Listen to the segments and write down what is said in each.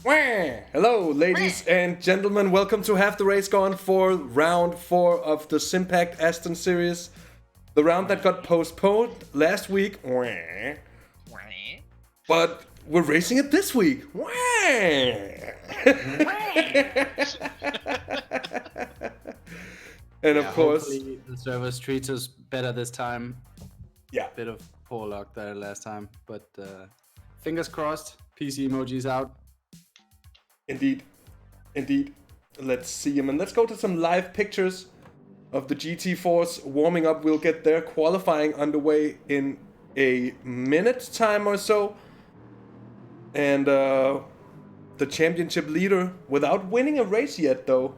Hello, ladies and gentlemen. Welcome to Have the Race Gone for round 4 of the Simpact Aston Series. The round that got postponed last week. But we're racing it this week. And of course, hopefully the service treats us better this time. Yeah. Bit of poor luck there last time, but fingers crossed. PC emojis out. Indeed. Let's see him. And let's go to some live pictures of the GT4s warming up. We'll get their qualifying underway in a minute's time or so. And the championship leader, without winning a race yet though,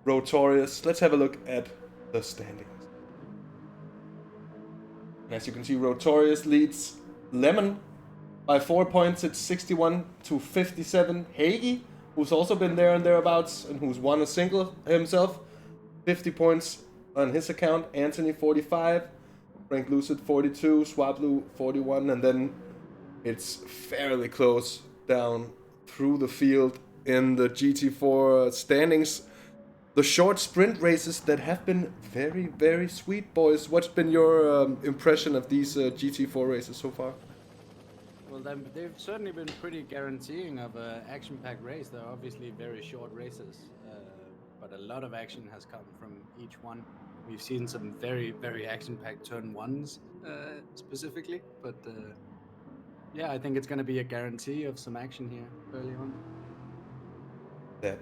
Rotorius. Let's have a look at the standings. As you can see, Rotorius leads Lemon by 4 points. It's 61 to 57. Hagi, who's also been there and thereabouts and who's won a single himself, 50 points on his account. Anthony 45, Frank Lucid 42, Swablu 41, and then it's fairly close down through the field in the GT4 standings. The short sprint races that have been very, very sweet, boys. What's been your impression of these GT4 races so far? Well, they've certainly been pretty guaranteeing of an action-packed race. They're obviously very short races, but a lot of action has come from each one. We've seen some very, very action-packed turn ones specifically, but yeah, I think it's going to be a guarantee of some action here early on. That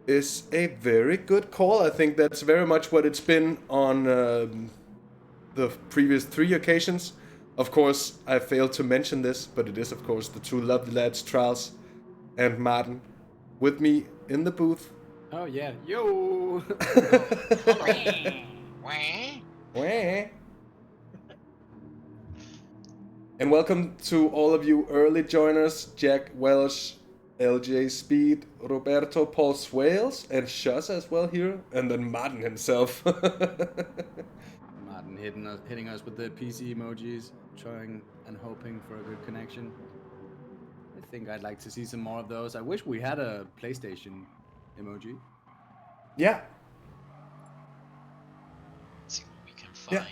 is a very good call. I think that's very much what it's been on the previous 3 occasions. Of course, I failed to mention this, but it is, of course, the two lovely lads, Traels and Maarten, with me in the booth. Oh, yeah. Yo! And welcome to all of you early joiners, Jack Welsh, LJ Speed, Roberto Paul Swales, and Shaz as well here, and then Maarten himself. Maarten hitting us with the PC emojis, trying and hoping for a good connection. I think I'd like to see some more of those. I wish we had a PlayStation emoji. Yeah. Let's see what we can find. Yeah.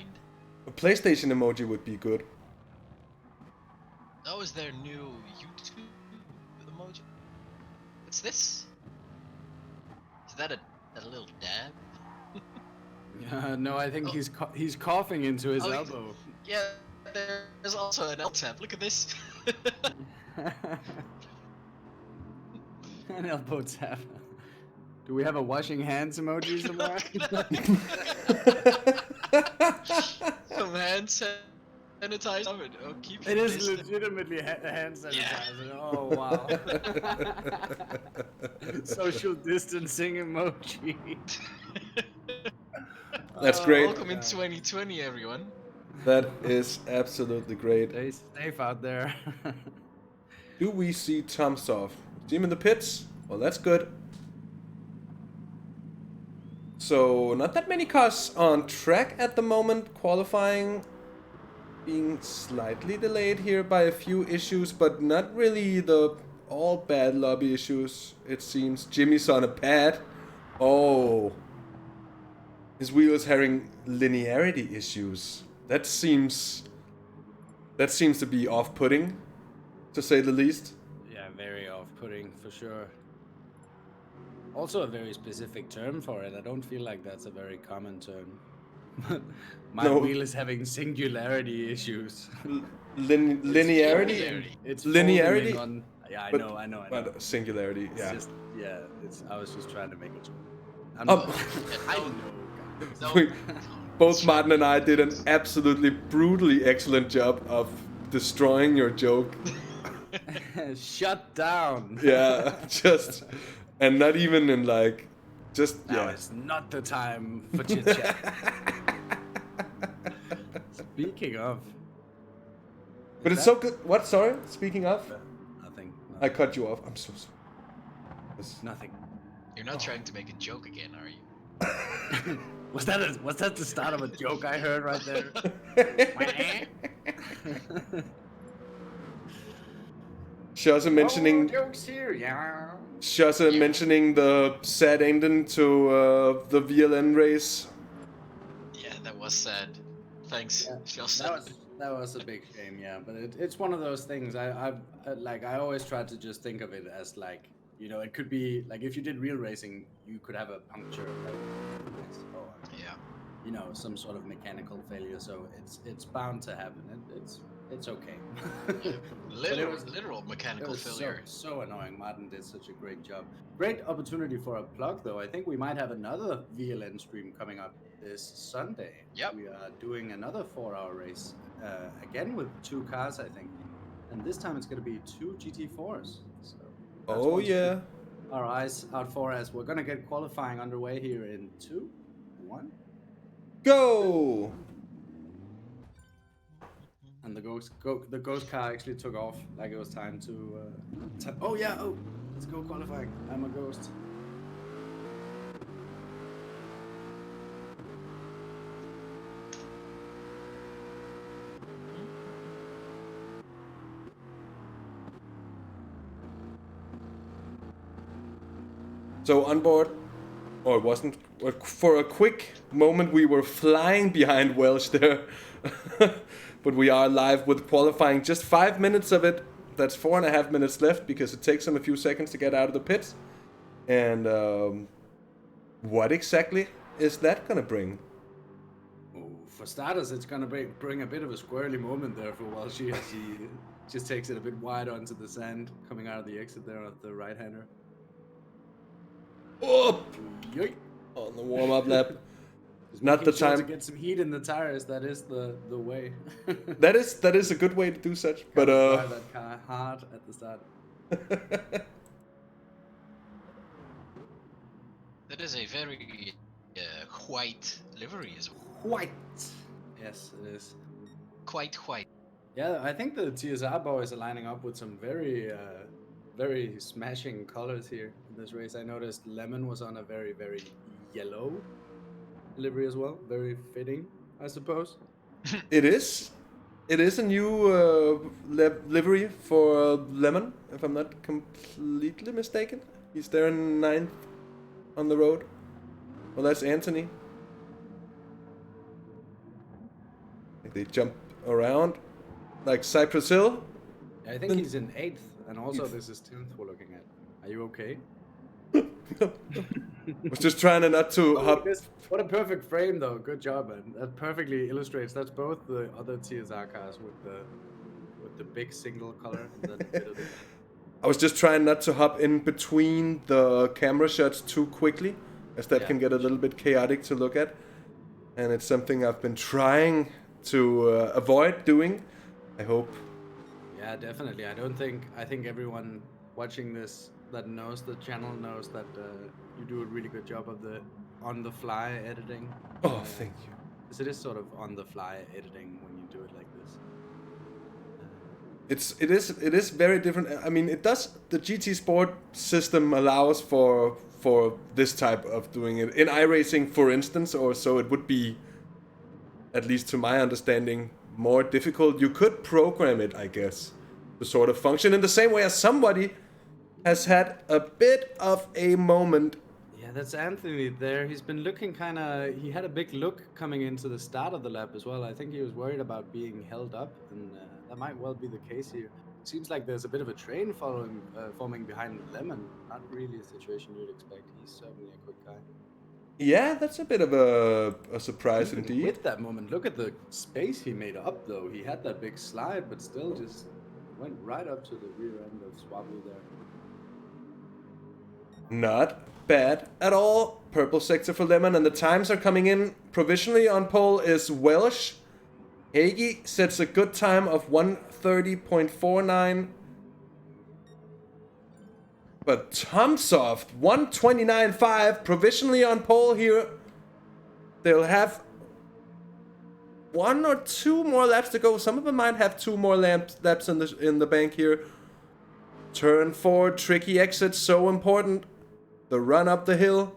A PlayStation emoji would be good. That was their new YouTube emoji. What's this? Is that a little dab? No, I think he's coughing into his Oh, elbow. Yeah, there's also an L tab. Look at this. An elbow tap. Do we have a washing hands emoji somewhere? Some hand sanitizer. Oh, keep It is this. legitimately hand sanitizer. Yeah. Oh wow. Social distancing emoji. That's great. Welcome in 2020, everyone. That is absolutely great. Stay safe out there. Do we see Tomsov? See him in the pits? Well, that's good. So, not that many cars on track at the moment. Qualifying being slightly delayed here by a few issues, but not really the all bad lobby issues, it seems. Jimmy's on a pad. Oh. His wheel is having linearity issues. That seems to be off-putting, to say the least. Yeah, very off-putting for sure. Also a very specific term for it. I don't feel like that's a very common term. My wheel is having singularity issues. Linearity? It's linearity? On, yeah, I know. But singularity, it's yeah. just, yeah, I was just trying to make it. I know, guys. Both Maarten and I did an absolutely brutally excellent job of destroying your joke. Shut down. Yeah, just, and not even in like, just, now yeah. It's not the time for chit chat. Speaking of. But it's so good. What? Sorry? Speaking of? Nothing. I cut you off. I'm so sorry. Nothing. You're not trying to make a joke again, are you? Was that the start of a joke I heard right there? Just mentioning, jokes here, yeah. just mentioning the sad ending to the VLN race. Yeah, that was sad. Thanks. Yeah, Just that was a big shame, yeah. But it's one of those things. I always try to just think of it as like, you know, it could be like if you did real racing, you could have a puncture, yeah. you know, some sort of mechanical failure. So it's bound to happen. It's okay. Literal mechanical failure. So annoying. Maarten did such a great job. Great opportunity for a plug, though. I think we might have another VLN stream coming up this Sunday. Yep. We are doing another 4-hour race, again with 2 cars, I think. And this time it's going to be 2 GT4s. So Oh yeah. our eyes out for as we're going to get qualifying underway here in 2, 1. Go! And the ghost car actually took off like it was time to. Oh yeah! Oh, let's go qualifying. I'm a ghost. So on board, or it wasn't, for a quick moment we were flying behind Welsh there. But we are live with qualifying, just 5 minutes of it. That's 4.5 minutes left because it takes them a few seconds to get out of the pits. And what exactly is that gonna bring? Oh, for starters, it's gonna bring a bit of a squirrely moment there for Welsh as he just takes it a bit wide onto the sand, coming out of the exit there of the right-hander. Up Yoink. on the warm-up lap. Just Not the making sure time. to get some heat in the tires. That is the way. That is a good way to do such. But drive that car hard at the start. That is a very white livery as well. White. Yes, it is. Quite white. Yeah, I think the TSR boys are lining up with some very, very smashing colors here in this race. I noticed Lemon was on a very, very yellow livery as well. Very fitting, I suppose. It is a new livery for Lemon, if I'm not completely mistaken. He's there in 9th on the road. Well, that's Anthony. I think they jump around like Cypress Hill. I think he's in 8th, and also this is 10th we're looking at. Are you okay? Was just trying to not to hop. What a perfect frame, though. Good job, man. That perfectly illustrates. That's both the other TSR cars with the big single color. And then a bit of the... I was just trying not to hop in between the camera shots too quickly, as that can get a little bit chaotic to look at. And it's something I've been trying to avoid doing. I hope. Yeah, definitely. I think everyone watching this that knows the channel knows that you do a really good job of the on-the-fly editing. Oh, thank you. Because it is sort of on-the-fly editing when you do it like this. It is very different. I mean, it does. The GT Sport system allows for this type of doing it in iRacing, for instance, or so it would be, at least to my understanding, more difficult. You could program it, I guess, to sort of function in the same way as somebody has had a bit of a moment. Yeah, that's Anthony there. He's been looking kind of... He had a big look coming into the start of the lap as well. I think he was worried about being held up, and that might well be the case here. Seems like there's a bit of a train forming behind Lemon. Not really a situation you'd expect. He's certainly a quick guy. Yeah, that's a bit of a surprise indeed. With that moment, look at the space he made up, though. He had that big slide, but still just went right up to the rear end of Swablu there. Not bad at all. Purple sector for Lemon, and the times are coming in. Provisionally on pole is Welsh. Hagi sets a good time of 1:30.49. But Tomsoft, 1:29.5, provisionally on pole here. They'll have 1 or 2 more laps to go. Some of them might have 2 more laps in the bank here. Turn 4, tricky exit, so important. The run up the hill.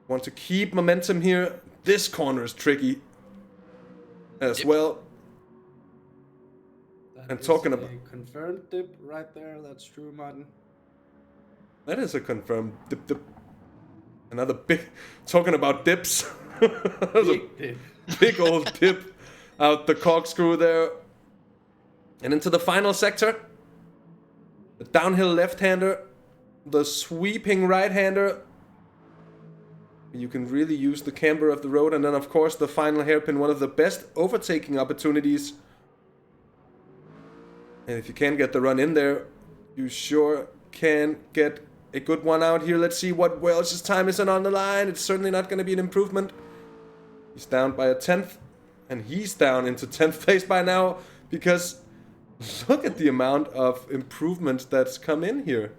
Want to keep momentum here. This corner is tricky as well. And talking about confirmed dip right there. That's true, Maarten. that is a confirmed dip. Another big talking about dips. Big dip. Big old dip out the corkscrew there. And into the final sector. The downhill left-hander. The sweeping right-hander. You can really use the camber of the road. And then, of course, the final hairpin. One of the best overtaking opportunities. And if you can get the run in there, you sure can get a good one out here. Let's see what Welsh's time isn't on the line. It's certainly not going to be an improvement. He's down by a 10th. And he's down into 10th place by now. Because look at the amount of improvement that's come in here.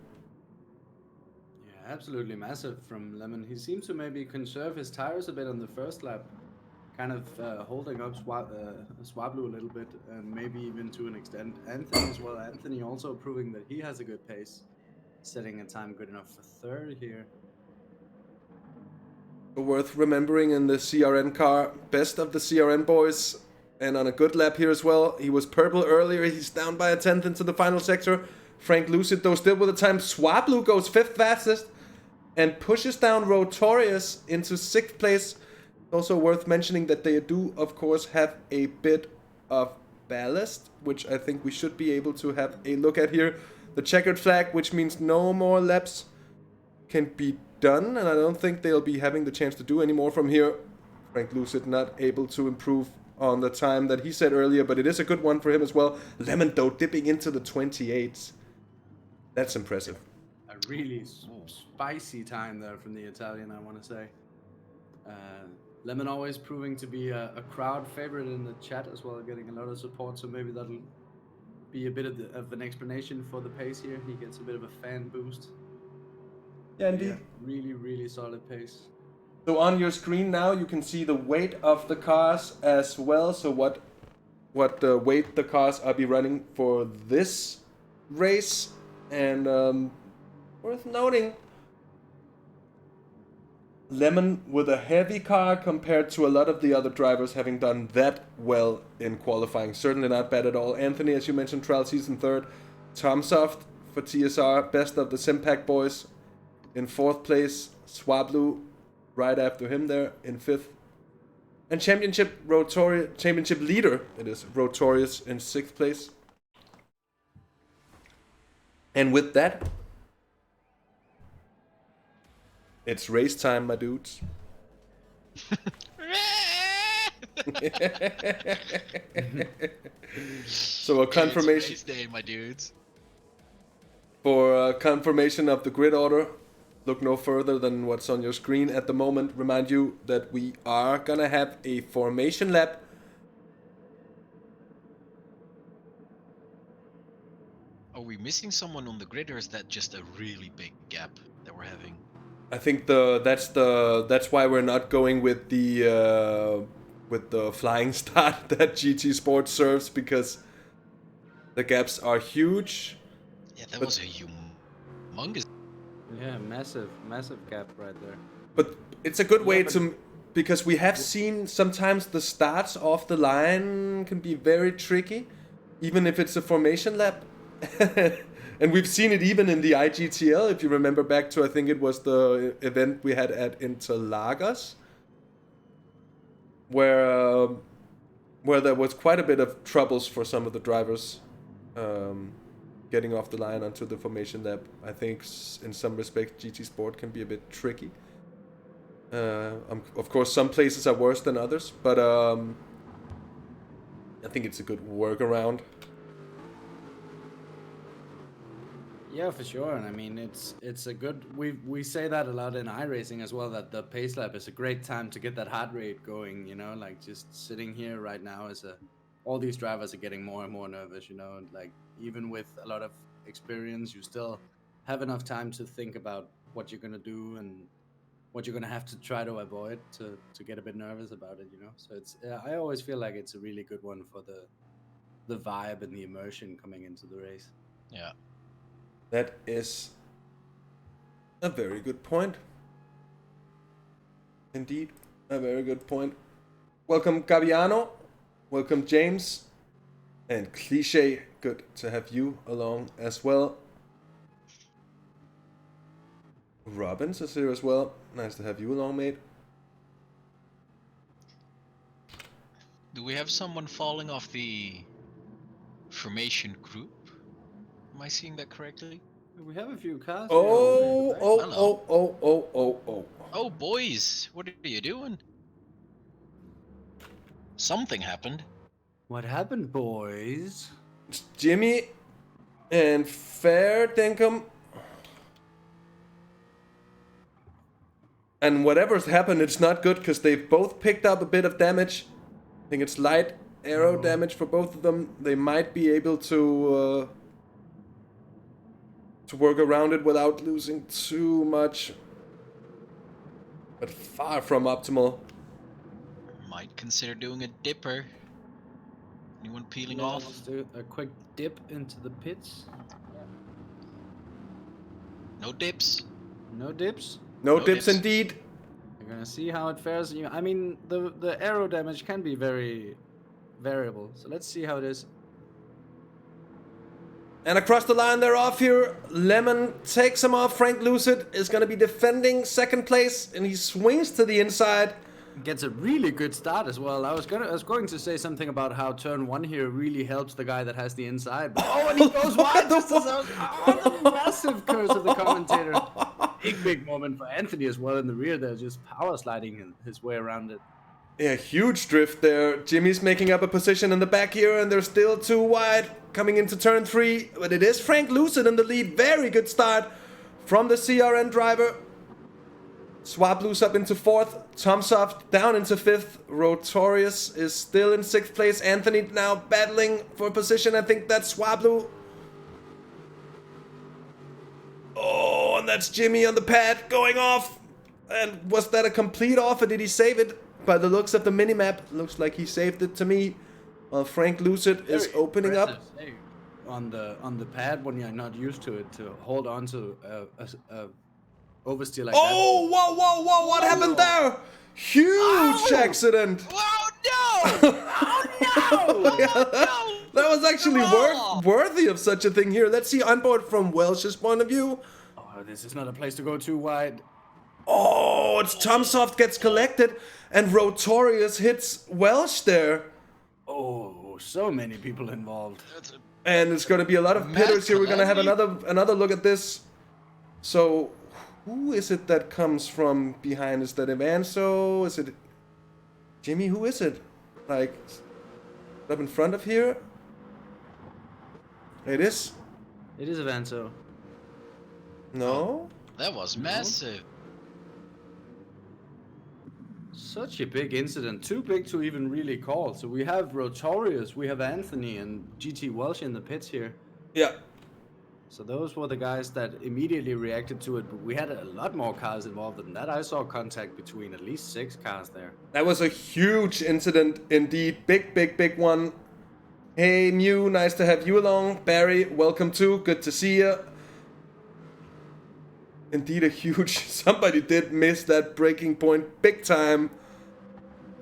Yeah, absolutely massive from Lemon. He seems to maybe conserve his tires a bit on the first lap. Kind of holding up Swablu a little bit, and maybe even to an extent Anthony as well. Anthony also proving that he has a good pace, setting a time good enough for third here. Worth remembering in the CRN car, best of the CRN boys, and on a good lap here as well. He was purple earlier, he's down by a 10th into the final sector. Frank Lucid though still with the time. Swablu goes 5th fastest and pushes down Rotorius into 6th place. Also worth mentioning that they do, of course, have a bit of ballast, which I think we should be able to have a look at here. The checkered flag, which means no more laps can be done, and I don't think they'll be having the chance to do any more from here. Frank Lucid not able to improve on the time that he said earlier, but it is a good one for him as well. Lemon, though, dipping into the 28s. That's impressive. A really spicy time there from the Italian, I want to say. Lemon always proving to be a crowd favorite in the chat as well, getting a lot of support, so maybe that'll be a bit of an explanation for the pace here. He gets a bit of a fan boost. Yeah, indeed. Really, really solid pace. So on your screen now, you can see the weight of the cars as well. So what weight the cars are be running for this race. And worth noting, Lemon with a heavy car compared to a lot of the other drivers having done that well in qualifying. Certainly not bad at all. Anthony, as you mentioned, Traels, he's in 3rd. Tom Soft for TSR, best of the Simpact boys, in 4th place. Swablu right after him there in 5th. And championship leader, it is Rotorius in 6th place. And with that, it's race time, my dudes. So a confirmation. It's race day, my dudes. For a confirmation of the grid order, look no further than what's on your screen at the moment. Remind you that we are gonna have a formation lap. Are we missing someone on the grid, or is that just a really big gap that we're having? I think that's why we're not going with the flying start that GT Sports serves, because the gaps are huge. Yeah, that was a humongous. Yeah, massive gap right there. But it's a good way to, because we have seen sometimes the starts off the line can be very tricky, even if it's a formation lap. And we've seen it even in the IGTL, if you remember back to, I think it was the event we had at Interlagos, where there was quite a bit of troubles for some of the drivers getting off the line onto the formation lap. I think in some respects GT Sport can be a bit tricky. Of course, some places are worse than others, but I think it's a good workaround. Yeah, for sure. And I mean, it's a good. We say that a lot in iRacing as well, that the pace lap is a great time to get that heart rate going. You know, like just sitting here right now all these drivers are getting more and more nervous. You know, like even with a lot of experience, you still have enough time to think about what you're gonna do and what you're gonna have to try to avoid to get a bit nervous about it. You know, so it's I always feel like it's a really good one for the vibe and the immersion coming into the race. Yeah. That is a very good point. Indeed, a very good point. Welcome, Gaviano. Welcome, James. And Cliche good to have you along as well. Robbins is here as well. Nice to have you along, mate. Do we have someone falling off the formation group? Am I seeing that correctly? We have a few cars. Oh, here already, right? oh. Oh, boys, what are you doing? Something happened. What happened, boys? It's Jimmy and Fair Dinkum. And whatever's happened, it's not good because they've both picked up a bit of damage. I think it's light arrow damage for both of them. They might be able to work around it without losing too much. But far from optimal. Might consider doing a dipper. Anyone peeling Yeah, off? just do a quick dip into the pits. No dips. No dips. No No dips dips. indeed. We're gonna see how it fares. I mean, the arrow damage can be very variable. So let's see how it is. And across the line they're off here. Lemon takes him off. Frank Lucid is going to be defending second place. And he swings to the inside. Gets a really good start as well. I was going to say something about how turn 1 here really helps the guy that has the inside. But, oh, and he goes wide just as I was, oh, the massive curse of the commentator. Big moment for Anthony as well in the rear there, just power sliding his way around it. Yeah, huge drift there. Jimmy's making up a position in the back here, and they're still too wide coming into turn 3. But it is Frank Lucid in the lead. Very good start from the CRN driver. Swap Loose up into 4th. Tomsoft down into 5th. Rotorius is still in 6th place. Anthony now battling for position. I think that's Swablu. Oh, and that's Jimmy on the pad going off. And was that a complete off or did he save it? By the looks of the minimap, looks like he saved it to me. While Frank Lucid is Very opening up. impressive save on the pad when you're not used to it, to hold on to a oversteer like that. Oh, whoa, what happened there? Huge accident. Oh no! Yeah, that was actually worthy of such a thing here. Let's see onboard from Welsh's point of view. Oh, this is not a place to go too wide. Oh, it's Tomsoft gets collected and Rotorius hits Welsh there. Oh, so many people involved. And it's going to be a lot of pitters here. We're going to have another look at this. So, who is it that comes from behind? Is that Evanso? Is it Jimmy? Who is it? Like, up in front of here? It is? It is Avanzo. No? That was massive. Such a big incident. Too big to even really call. So we have Rotorius, we have Anthony, and GT Welsh in the pits here. Yeah. So those were the guys that immediately reacted to it, but we had a lot more cars involved than that. I saw contact between at least 6 cars there. That was a huge incident indeed. Big one. Hey Mew, nice to have you along. Barry, welcome too. Good to see you. Indeed a huge... Somebody did miss that breaking point big time.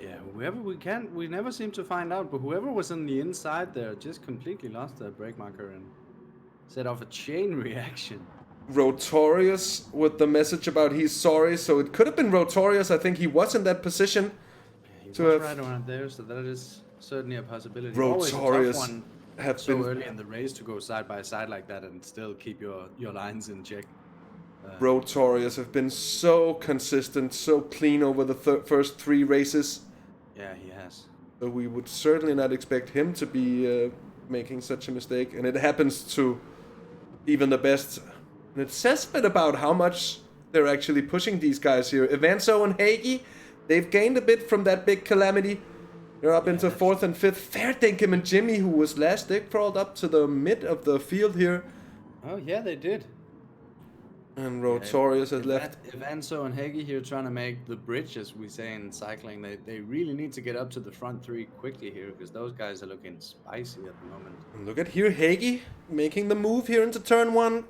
Yeah, whoever we never seem to find out, but whoever was on the inside there just completely lost their brake marker and set off a chain reaction. Rotorius with the message about he's sorry, so it could have been Rotorius. I think he was in that position. He to was have right around there, so that is certainly a possibility. Rotorius Always a tough one have so been... early in the race to go side by side like that and still keep your lines in check. Rotorius have been so consistent, so clean over the first 3 races. Yeah, he has. So we would certainly not expect him to be making such a mistake. And it happens to even the best. And it says a bit about how much they're actually pushing these guys here. Evanso and Hagi, they've gained a bit from that big calamity. They're up into 4th and 5th. Fairthinkum and Jimmy, who was last, they crawled up to the mid of the field here. Oh, yeah, they did. And Rotorius has left. Evanso and Hagi here trying to make the bridge, as we say in cycling. They really need to get up to the front 3 quickly here, because those guys are looking spicy at the moment. And look at here, Hagi making the move here into turn 1.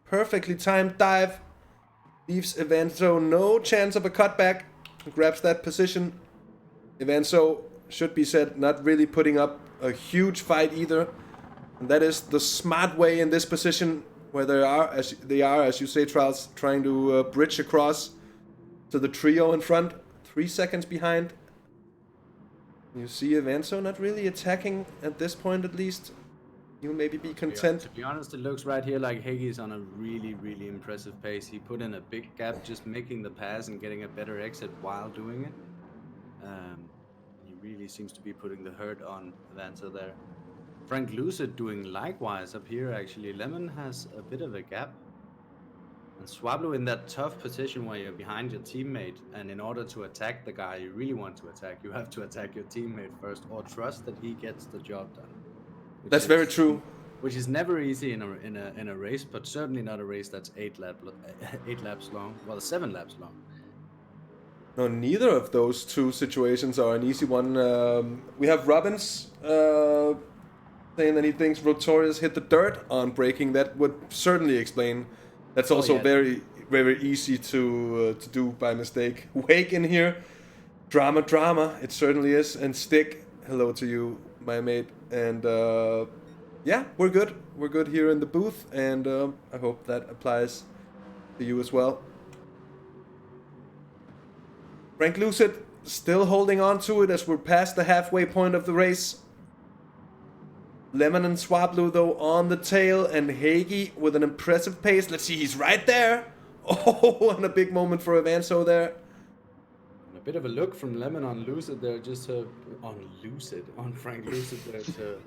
Perfectly timed dive. Leaves Evanso no chance of a cutback. Grabs that position. Evanso, should be said, not really putting up a huge fight either. And that is the smart way in this position, where they are, as you say, Traels, trying to bridge across to the trio in front, 3 seconds behind. You see Avanzo not really attacking at this point, at least. You'll maybe be content. To be honest, it looks right here like Hage's on a really, really impressive pace. He put in a big gap, just making the pass and getting a better exit while doing it. He really seems to be putting the hurt on Avanzo there. Frank Lucid doing likewise up here, actually. Lemon has a bit of a gap. And Swablu in that tough position where you're behind your teammate, and in order to attack the guy you really want to attack, you have to attack your teammate first, or trust that he gets the job done. That's very true. Which is never easy in a race, but certainly not a race that's 8 laps long. Well, 7 laps long. No, neither of those two situations are an easy one. We have Robbins saying that he thinks Rotorius hit the dirt on braking. That would certainly explain. That's also very, very easy to do by mistake. Wake in here. Drama. It certainly is. And Stick, hello to you, my mate. And yeah, we're good. We're good here in the booth. And I hope that applies to you as well. Frank Lucid still holding on to it as we're past the halfway point of the race. Lemon and Swablu, though, on the tail, and Hagi with an impressive pace. Let's see, he's right there. Oh, and a big moment for Avanzo there. A bit of a look from Lemon on Lucid there, just to, on Frank Lucid there to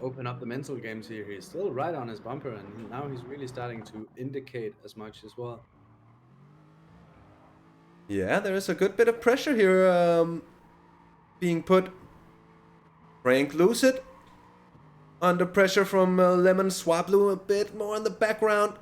open up the mental games here. He's still right on his bumper, and now he's really starting to indicate as much as well. Yeah, there is a good bit of pressure here being put. Frank Lucid under pressure from Lemon. Swablu a bit more in the background.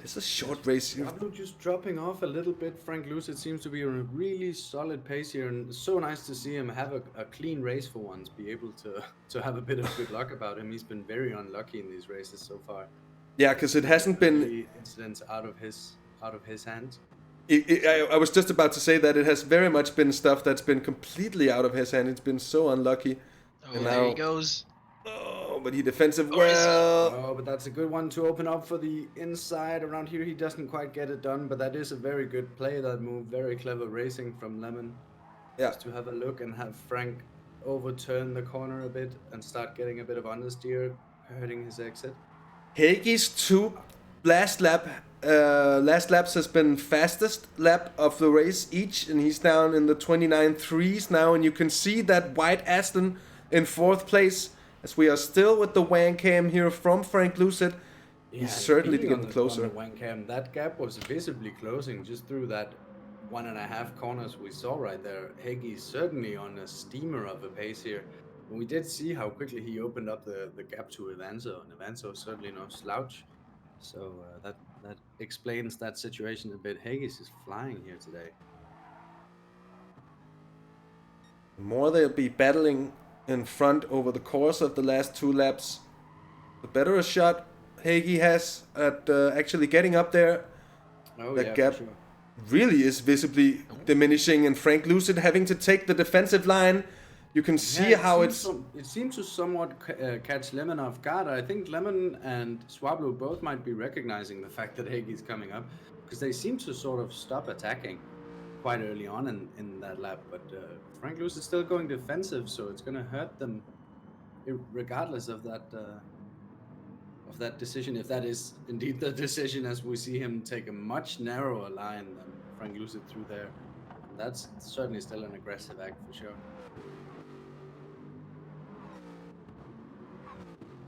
It's a short race here. Swablu just dropping off a little bit. Frank Lucid seems to be on a really solid pace here, and it's so nice to see him have a clean race for once, be able to have a bit of good luck about him. He's been very unlucky in these races so far. Yeah, because it hasn't been incidents out of his hands. I was just about to say that it has very much been stuff that's been completely out of his hand. It's been so unlucky. Oh, and there now, he goes. Oh, but he defensive well. Oh, but that's a good one to open up for the inside. Around here, he doesn't quite get it done, but that is a very good play, that move. Very clever racing from Lemon. Yeah. Just to have a look and have Frank overturn the corner a bit and start getting a bit of understeer, hurting his exit. Hagi's last laps has been fastest lap of the race each, and he's down in the 29.3s now, and you can see that white Aston in 4th place, as we are still with the wang cam here from Frank Lucid. Yeah, he's certainly getting closer. On the wang cam, that gap was visibly closing just through that 1.5 corners we saw right there. Hagi's certainly on a steamer of a pace here. We did see how quickly he opened up the gap to Avanzo, and Avanzo is certainly no slouch. So that explains that situation a bit. Haggis is flying here today. The more they'll be battling in front over the course of the last 2 laps, the better a shot Hagi has at actually getting up there. Oh, that yeah, gap for sure. really is visibly diminishing, and Frank Lucid having to take the defensive line. You can see how it seems to somewhat catch Lemon off guard. I think Lemon and Swablu both might be recognizing the fact that Hagi's coming up, because they seem to sort of stop attacking quite early on in that lap. But Frank Lucid is still going defensive, so it's going to hurt them regardless of that decision, if that is indeed the decision, as we see him take a much narrower line than Frank Lucid through there. And that's certainly still an aggressive act for sure.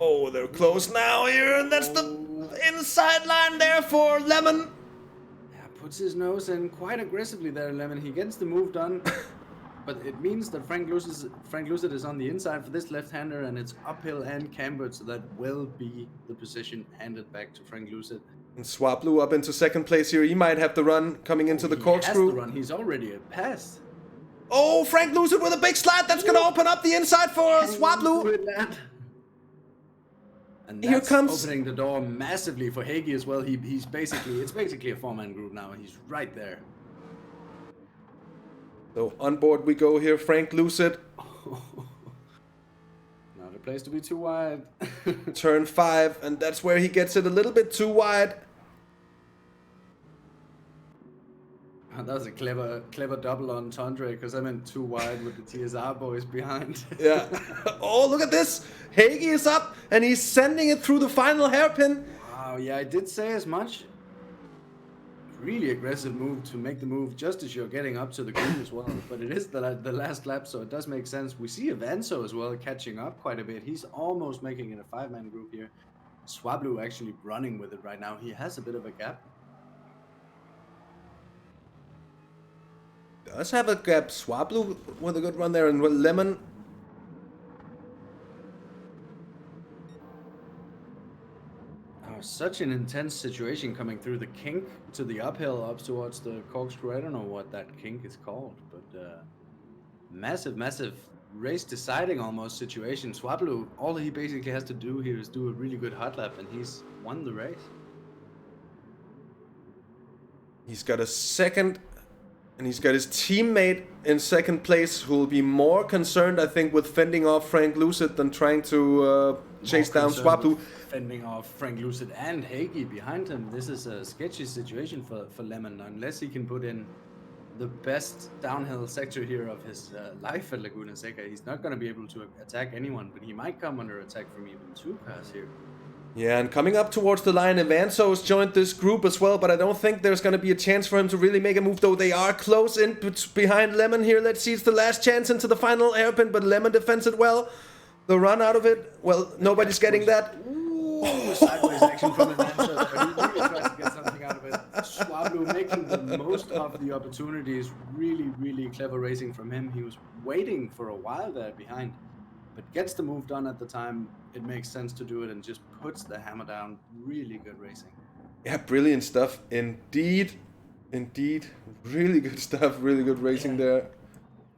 Oh, they're close now here, and that's the inside line there for Lemon. Yeah, puts his nose in quite aggressively there, Lemon. He gets the move done, but it means that Frank Lucid is on the inside for this left-hander, and it's uphill and cambered, so that will be the position handed back to Frank Lucid. And Swablu up into 2nd place here. He might have the run coming into the corkscrew. He has the run. He's already passed. Oh, Frank Lucid with a big slide. That's going to open up the inside for Swablu. And that's opening the door massively for Hagi as well. It's basically a 4-man group now. He's right there. So on board we go here, Frank Lucid. place to be too wide. Turn 5, and that's where he gets it a little bit too wide. That was a clever double on Tondre, because I meant too wide with the TSR boys behind. Yeah. Oh, look at this. Hagi is up, and he's sending it through the final hairpin. Wow, yeah, I did say as much. Really aggressive move to make the move just as you're getting up to the group as well. But it is the last lap, so it does make sense. We see Avanzo as well catching up quite a bit. He's almost making it a 5-man group here. Swablu actually running with it right now. He has a bit of a gap. Does have a gap. Swablu with a good run there, and Lemon. Oh, such an intense situation coming through the kink to the uphill up towards the corkscrew. I don't know what that kink is called, but massive race deciding almost situation. Swablu, all he basically has to do here is do a really good hot lap, and he's won the race. He's got a second. And he's got his teammate in second place, who will be more concerned, I think, with fending off Frank Lucid than trying to chase down Swablu. Fending off Frank Lucid and Hagi behind him. This is a sketchy situation for Lemon, unless he can put in the best downhill sector here of his life at Laguna Seca. He's not going to be able to attack anyone, but he might come under attack from even 2 cars here. Yeah, and coming up towards the line, Avanzo's joined this group as well, but I don't think there's going to be a chance for him to really make a move, though they are close in behind Lemon here. Let's see, it's the last chance into the final hairpin, but Lemon defends it well. The run out of it, well, nobody's getting that. Ooh, sideways action from Avanzo. He really tries to get something out of it. Swablu making the most of the opportunities. Really clever racing from him. He was waiting for a while there behind, but gets the move done at the time it makes sense to do it, and just puts the hammer down. Really good racing. Yeah, brilliant stuff. Indeed. Really good stuff. Really good racing there.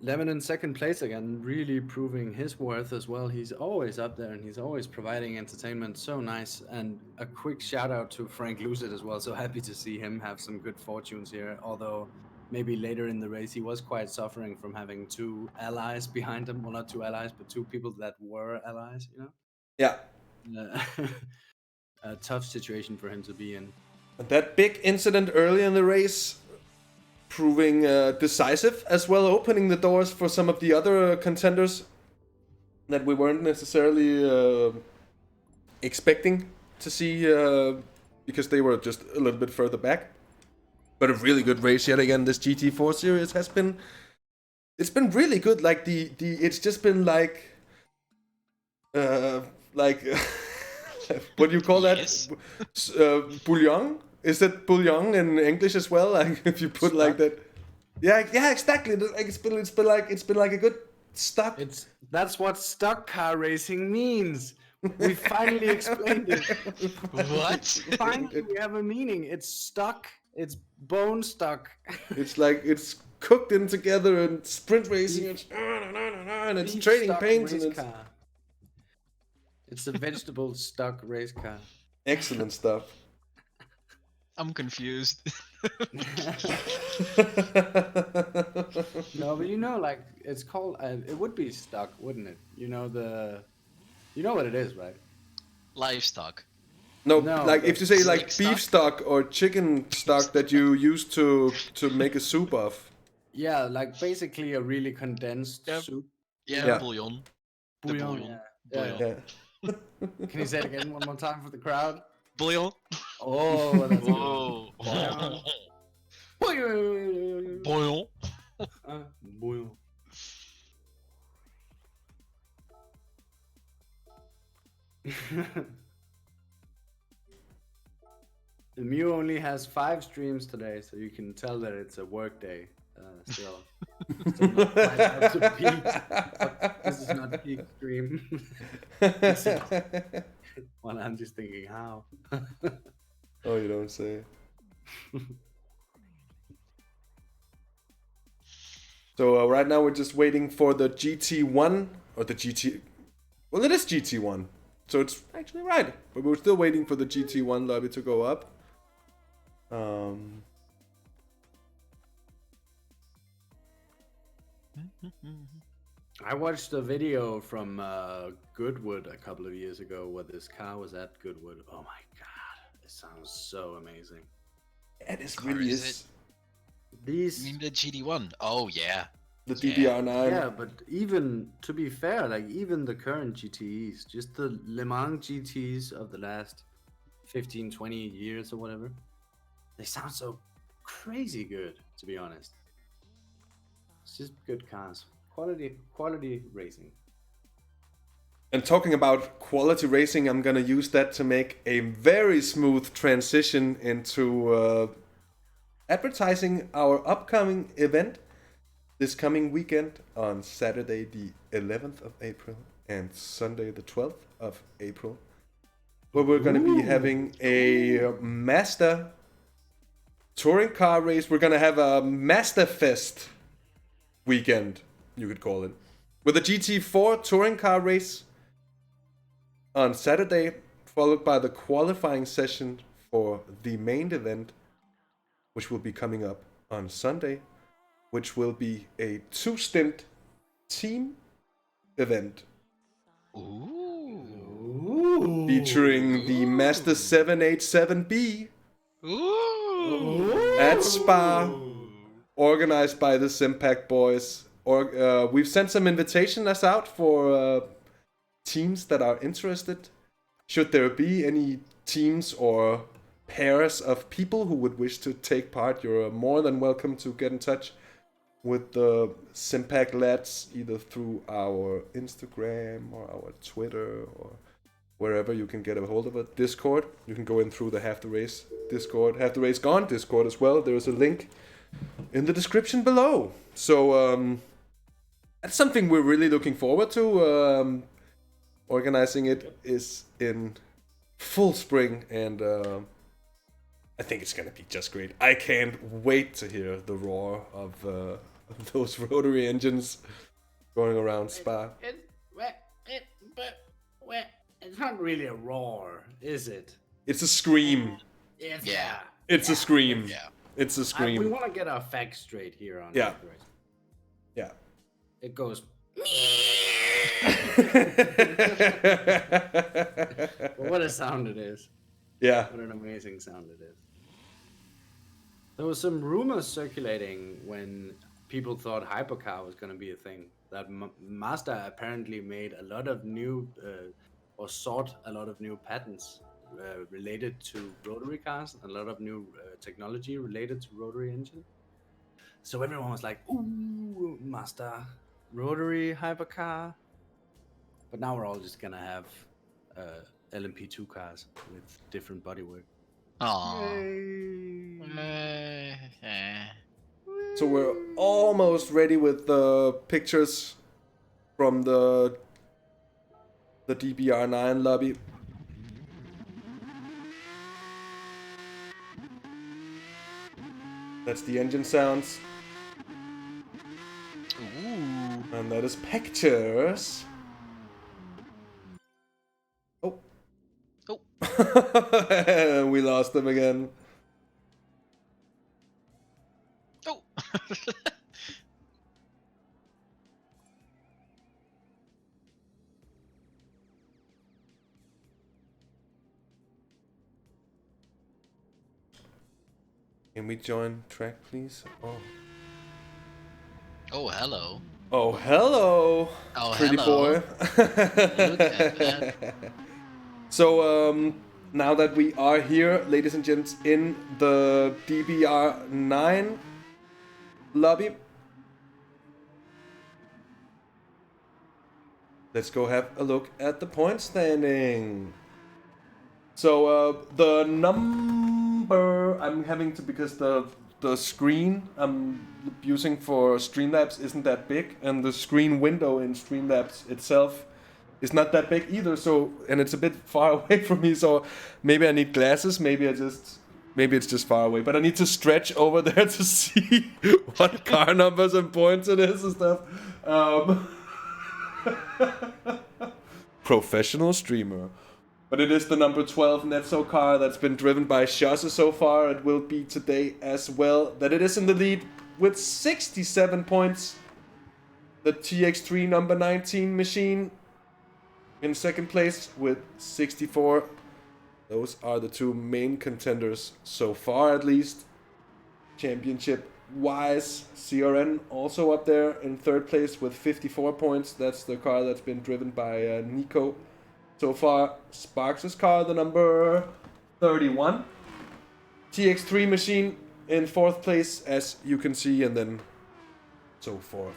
Lemon in second place again, really proving his worth as well. He's always up there, and he's always providing entertainment. So nice. And a quick shout out to Frank Lucid as well. So happy to see him have some good fortunes here, although maybe later in the race, he was quite suffering from having 2 allies behind him. Well, not 2 allies, but 2 people that were allies, you know? Yeah. A tough situation for him to be in. And that big incident early in the race proving decisive as well, opening the doors for some of the other contenders that we weren't necessarily expecting to see because they were just a little bit further back. But a really good race yet again. This GT4 series has been, it's been really good. Like it's just been like what do you call that? Yes. Bouillon? Is it bouillon in English as well? Like if you put Stuck. like that. Yeah, exactly. It's been like a good stuck. That's what stock car racing means. We finally explained it. What? Finally, we have a meaning. It's stuck. It's bone stuck. It's like it's cooked in together and sprint racing and it's Beef trading stuck paints race and it's car. It's a vegetable stuck race car. excellent stuff. I'm confused. No, but you know, like it's called. It would be stuck, wouldn't it? You know what it is, right? Livestock. No, No, like if you say like steak beef stock or chicken stock that you use to make a soup of. Yeah, like basically a really condensed Yep. soup. Yeah, bouillon. The Bouillon. bouillon. Yeah. Yeah. Can you say it again one more time for the crowd? Bouillon. Oh, that's good. Whoa. Bouillon. Bouillon. Bouillon. The Mew only has 5 streams today, so you can tell that it's a work day. Still not quite up to peak. This is not peak stream. Well, I'm just thinking how. Oh, you don't say. So right now we're just waiting for the GT1 or the GT. Well, it is GT1, so it's actually right. But we're still waiting for the GT1 lobby to go up. I watched a video from Goodwood a couple of years ago where this car was at Goodwood. Oh my god, it sounds so amazing. Yeah, this really is. These. You mean the GD1? Oh yeah. The DBR9. Yeah, but even to be fair, like even the current GTEs, just the Le Mans GTs of the last 15, 20 years or whatever, they sound so crazy good, to be honest. It's just good cars. Quality racing. And talking about quality racing, I'm gonna use that to make a very smooth transition into advertising our upcoming event this coming weekend on Saturday the 11th of April and Sunday the 12th of April, where we're gonna be having a Mazda touring car race. We're gonna have a Mazda Fest weekend, you could call it, with a GT4 touring car race on Saturday, followed by the qualifying session for the main event, which will be coming up on Sunday, which will be a 2-stint team event. Ooh. Featuring the Mazda 787B at Spa, organized by the Simpact boys. We've sent some invitations out for teams that are interested. Should there be any teams or pairs of people who would wish to take part, you're more than welcome to get in touch with the Simpact lads, either through our Instagram or our Twitter or wherever you can get a hold of it. Discord, you can go in through the Have the Race Discord, Have the Race Gone Discord as well. There is a link in the description below. So that's something we're really looking forward to. Organizing it is in full spring, and I think it's gonna be just great. I can't wait to hear the roar of those rotary engines going around Spa. It's not really a roar, is it? It's a scream. Yeah. It's a scream. Yeah. It's a scream. We want to get our facts straight here on Yeah. the race. Yeah. It goes. What a sound it is. Yeah. What an amazing sound it is. There was some rumors circulating when people thought hypercar was going to be a thing, that Mazda apparently made a lot of new or sought a lot of new patents related to rotary cars, a lot of new technology related to rotary engine. So everyone was like, ooh, Mazda rotary hypercar. But now we're all just gonna have LMP2 cars with different bodywork. So we're almost ready with the pictures from the DBR9 lobby. That's the engine sounds. Ooh. And that is pictures. Oh. Oh. We lost them again. Oh. Can we join track, please? Oh. Oh, hello. Oh, hello. Oh, pretty hello. boy. Look at that. So, now that we are here, ladies and gents, in the DBR9 lobby, let's go have a look at the point standing. So, the number I'm having to, because the screen I'm using for Streamlabs isn't that big, and the screen window in Streamlabs itself is not that big either, so, and it's a bit far away from me, so maybe I need glasses, maybe it's just far away, but I need to stretch over there to see what car numbers and points it is and stuff. Professional streamer. But it is the number 12 Netso car that's been driven by Shosse so far. It will be today as well. That it is in the lead with 67 points. the TX3 number 19 machine in second place with 64. Those are the two main contenders so far, at least. Championship-wise, CRN also up there in third place with 54 points. That's the car that's been driven by Nico so far. Sparks' car, the number 31. TX3 machine in fourth place, as you can see, and then so forth.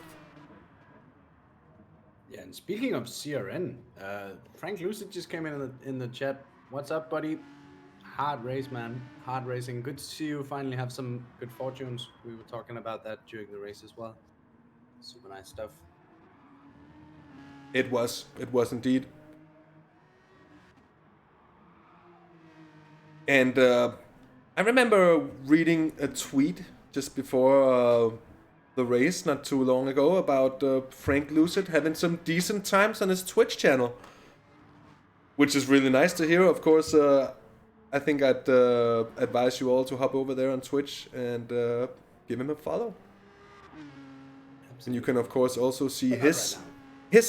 Yeah, and speaking of CRN, Frank Lucid just came in the chat. What's up, buddy? Hard race, man. Hard racing. Good to see you finally have some good fortunes. We were talking about that during the race as well. Super nice stuff. It was indeed. And I remember reading a tweet just before the race not too long ago about Frank Lucid having some decent times on his Twitch channel, which is really nice to hear. Of course, I think I'd advise you all to hop over there on Twitch and give him a follow. Absolutely. And you can, of course, also see his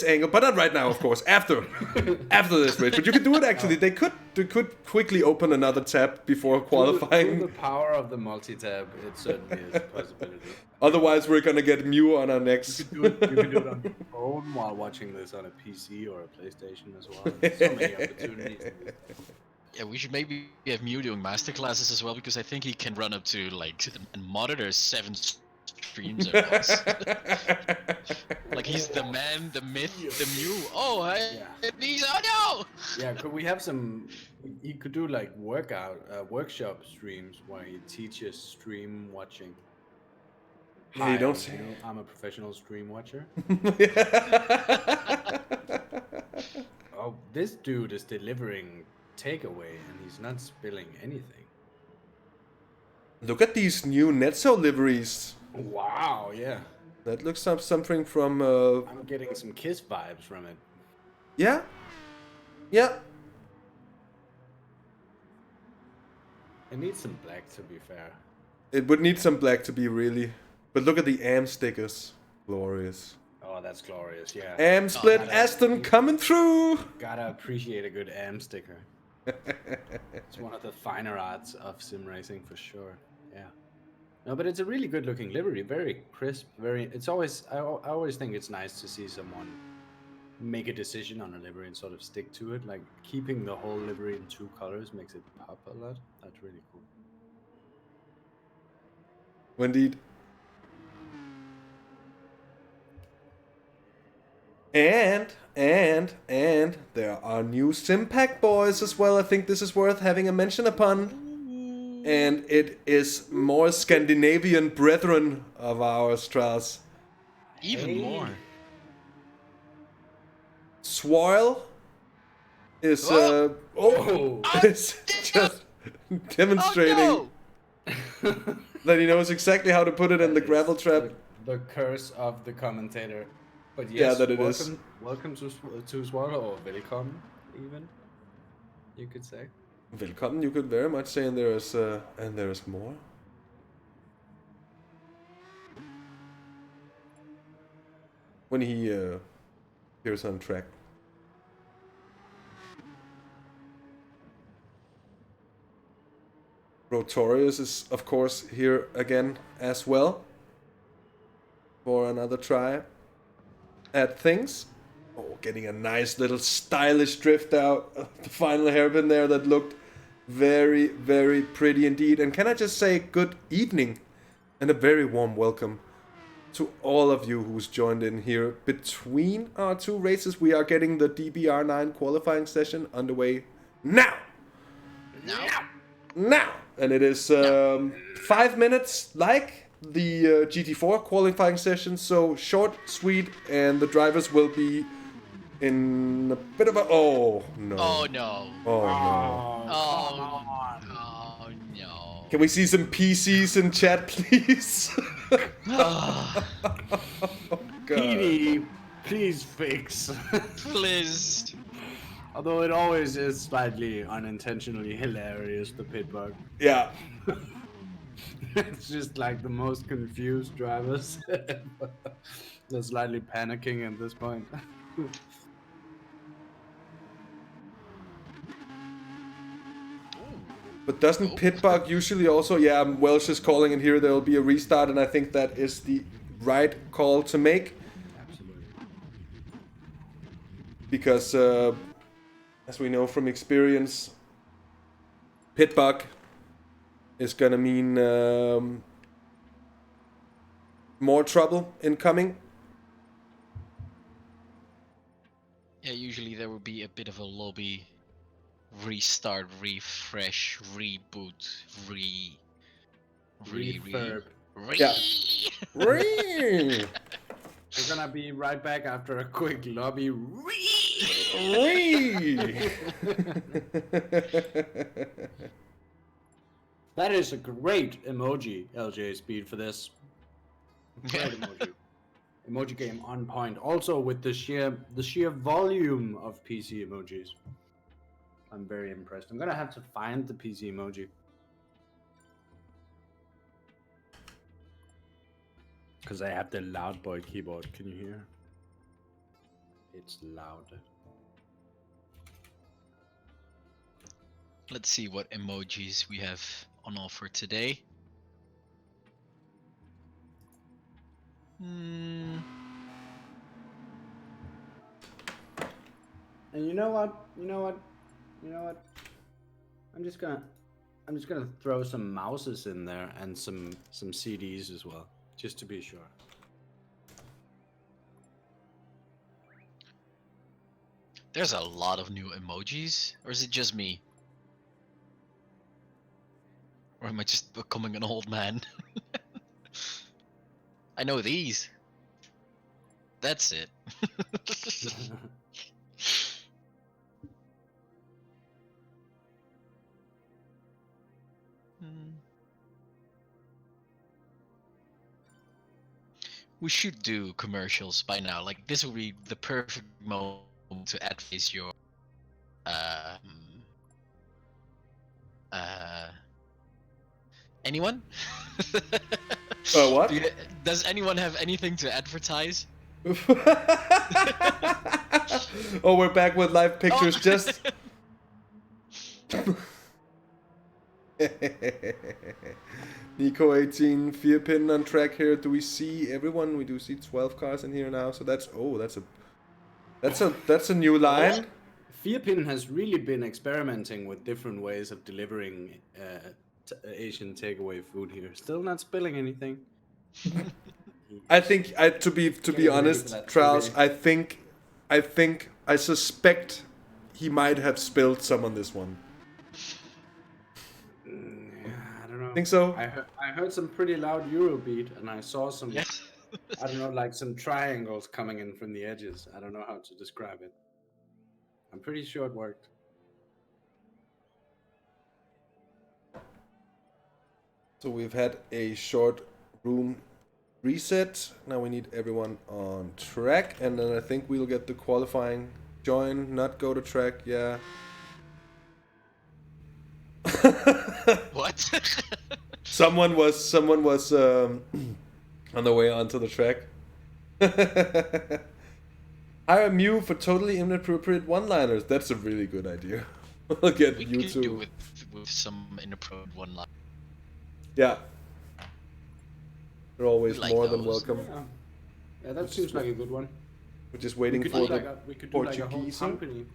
angle, but not right now, of course. After this race, but you can do it actually. They could quickly open another tab before qualifying. Through the power of the multi-tab, it certainly is a possibility. Otherwise, we're gonna get Mew on our necks. You can do it on your phone while watching this on a PC or a PlayStation as well. There's so many opportunities. Yeah, we should maybe have Mew doing masterclasses as well, because I think he can run up to like and monitor 7 streams at once. Like he's the man, the myth, the Mew. Oh, no! Yeah, could we have some? He could do like workshop streams where he teaches stream watching. Hi, you don't say. I'm a professional stream watcher. Oh, this dude is delivering takeaway and he's not spilling anything. Look at these new Netso liveries. Wow, yeah. That looks like something from... I'm getting some Kiss vibes from it. Yeah. Yeah. It needs some black, to be fair. It would need some black to be really... But look at the AM stickers. Glorious. Oh, that's glorious, yeah. AM split Aston coming through! Gotta appreciate a good AM sticker. It's one of the finer arts of sim racing for sure. Yeah. No, but it's a really good looking livery, very crisp, it's always I always think it's nice to see someone make a decision on a livery and sort of stick to it. Like keeping the whole livery in 2 colors makes it pop a lot. That's really cool. Indeed. And there are new Simpact boys as well. I think this is worth having a mention upon. And it is more Scandinavian brethren of ours, Traels. Even more. Swirl is is just demonstrating that he knows exactly how to put it in the gravel trap. The curse of the commentator. But yes, yeah, that it is. Welcome to Swallow, or welcome, even, you could say. Welcome, you could very much say, and there is more. When he appears on track. Rotorius is, of course, here again as well for another try at things. Oh, getting a nice little stylish drift out of the final hairpin there that looked very, very pretty indeed. And can I just say good evening and a very warm welcome to all of you who's joined in here between our 2 races. We are getting the DBR9 qualifying session underway now. And it is 5 minutes like the GT4 qualifying session, so short, sweet, and the drivers will be in a bit of a... Oh, no. Oh, no. Oh, no. Oh, no. Can we see some PCs in chat, please? Oh, God. PD, please fix. please. Although it always is slightly unintentionally hilarious, the pit bug. Yeah. It's just like the most confused drivers. They're slightly panicking at this point. But doesn't Pitbug usually also... Yeah, Welsh is calling in here. There will be a restart, and I think that is the right call to make. Absolutely. Because, as we know from experience, Pitbug is gonna mean more trouble incoming. Yeah, usually there would be a bit of a lobby restart, refresh, reboot, Refurb. Yeah. We're gonna be right back after a quick lobby. That is a great emoji, LJ Speed, for this. Great emoji. Emoji game on point. Also with the sheer volume of PC emojis. I'm very impressed. I'm gonna have to find the PC emoji. Because I have the loud boy keyboard. Can you hear? It's loud. Let's see what emojis we have on offer today. And you know what? I'm just gonna throw some mouses in there and some CDs as well, just to be sure. There's a lot of new emojis, or is it just me? Or am I just becoming an old man? I know these. That's it. We should do commercials by now. Like, this will be the perfect moment to advertise your anyone? What? Does anyone have anything to advertise? Oh, we're back with live pictures. Just Nico 18, 4-pin on track here. Do we see everyone? We do see 12 cars in here now. So that's a new line. 4-pin has really been experimenting with different ways of delivering Asian takeaway food here. Still not spilling anything. I think, to be honest, Traels, I suspect he might have spilled some on this one. I don't know. Think so? I heard some pretty loud Eurobeat, and I saw some, I don't know, like some triangles coming in from the edges. I don't know how to describe it. I'm pretty sure it worked. So we've had a short room reset. Now we need everyone on track, and then I think we'll get the qualifying join, not go to track. Yeah. What? Someone was on the way onto the track. Hire Mew for totally inappropriate one-liners. That's a really good idea. We'll get We you could to do with some inappropriate one-line. Yeah. They're always Like more than those. welcome. Yeah, that seems like a good one. We're just waiting We for could do the like a whole Portuguese. company.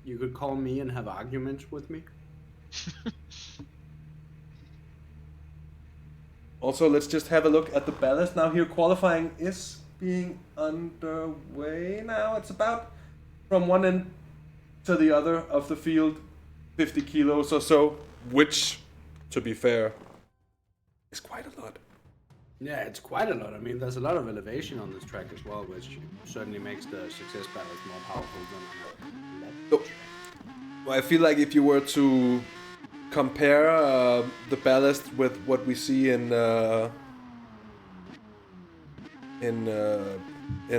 You could call me and have arguments with me. Also, let's just have a look at the ballast now. Here, qualifying is being underway now. It's about from one end to the other of the field, 50 kilos or so, which, to be fair, is quite a lot. Yeah, it's quite a lot. I mean, there's a lot of elevation on this track as well, which certainly makes the success ballast more powerful than Well, I feel like if you were to compare the ballast with what we see in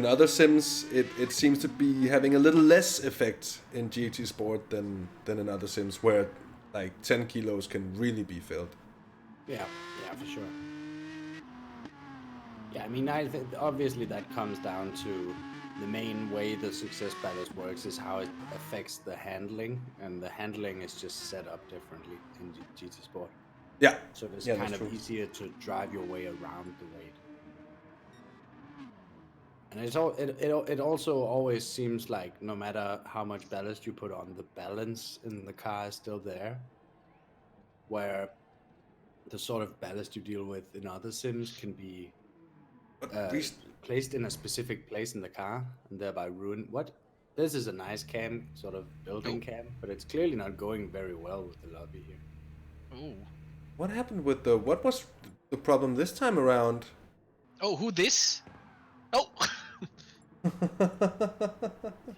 other sims, it seems to be having a little less effect in GT Sport than in other sims, where like 10 kilos can really be filled. Yeah, for sure. Yeah, I mean, I think obviously that comes down to the main way the success balance works is how it affects the handling, and the handling is just set up differently in GT Sport. Yeah. So it's Yeah, kind that's of true. easier to drive your way around the weight. And it also always seems like no matter how much ballast you put on, the balance in the car is still there. Where the sort of ballast you deal with in other sims can be But we, placed in a specific place in the car and thereby ruin what this is a nice cam, sort of building Oh. cam, but it's clearly not going very well with the lobby here. Oh. what happened with the? What was the problem this time around? Oh, who this? Oh.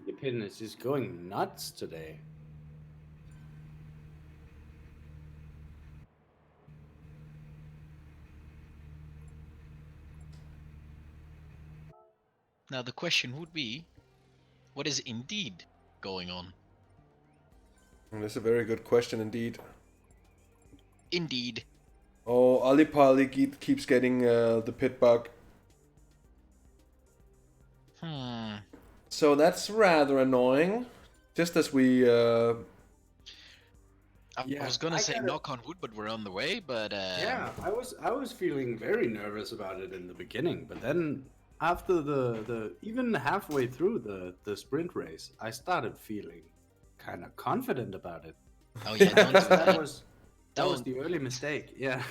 Philippine is just going nuts today. Now the question would be, what is indeed going on? That's a very good question indeed. Indeed. Oh, Olipali keeps getting the pit bug. So that's rather annoying. Just as we. I was gonna say knock on wood, but we're on the way. But yeah, I was feeling very nervous about it in the beginning, but then after the even halfway through the sprint race, I started feeling kind of confident about it. Oh yeah, don't do that was Don't. the early mistake. Yeah.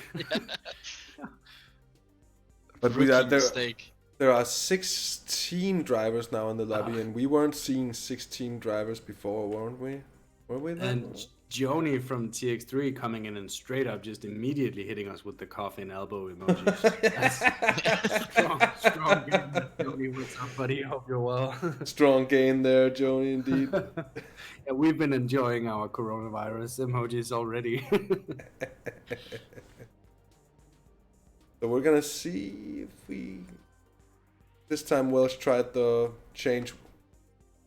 But Rookie mistake. There are 16 drivers now in the lobby, and we weren't seeing 16 drivers before, weren't we? Were we then? And Joni from TX3 coming in and straight up just immediately hitting us with the coffee and elbow emojis. That's strong game. Joni, what's up, buddy? Hope you're well. Strong gain there, Joni, indeed. Yeah, we've been enjoying our coronavirus emojis already. So we're gonna see if we... This time Welsh tried the change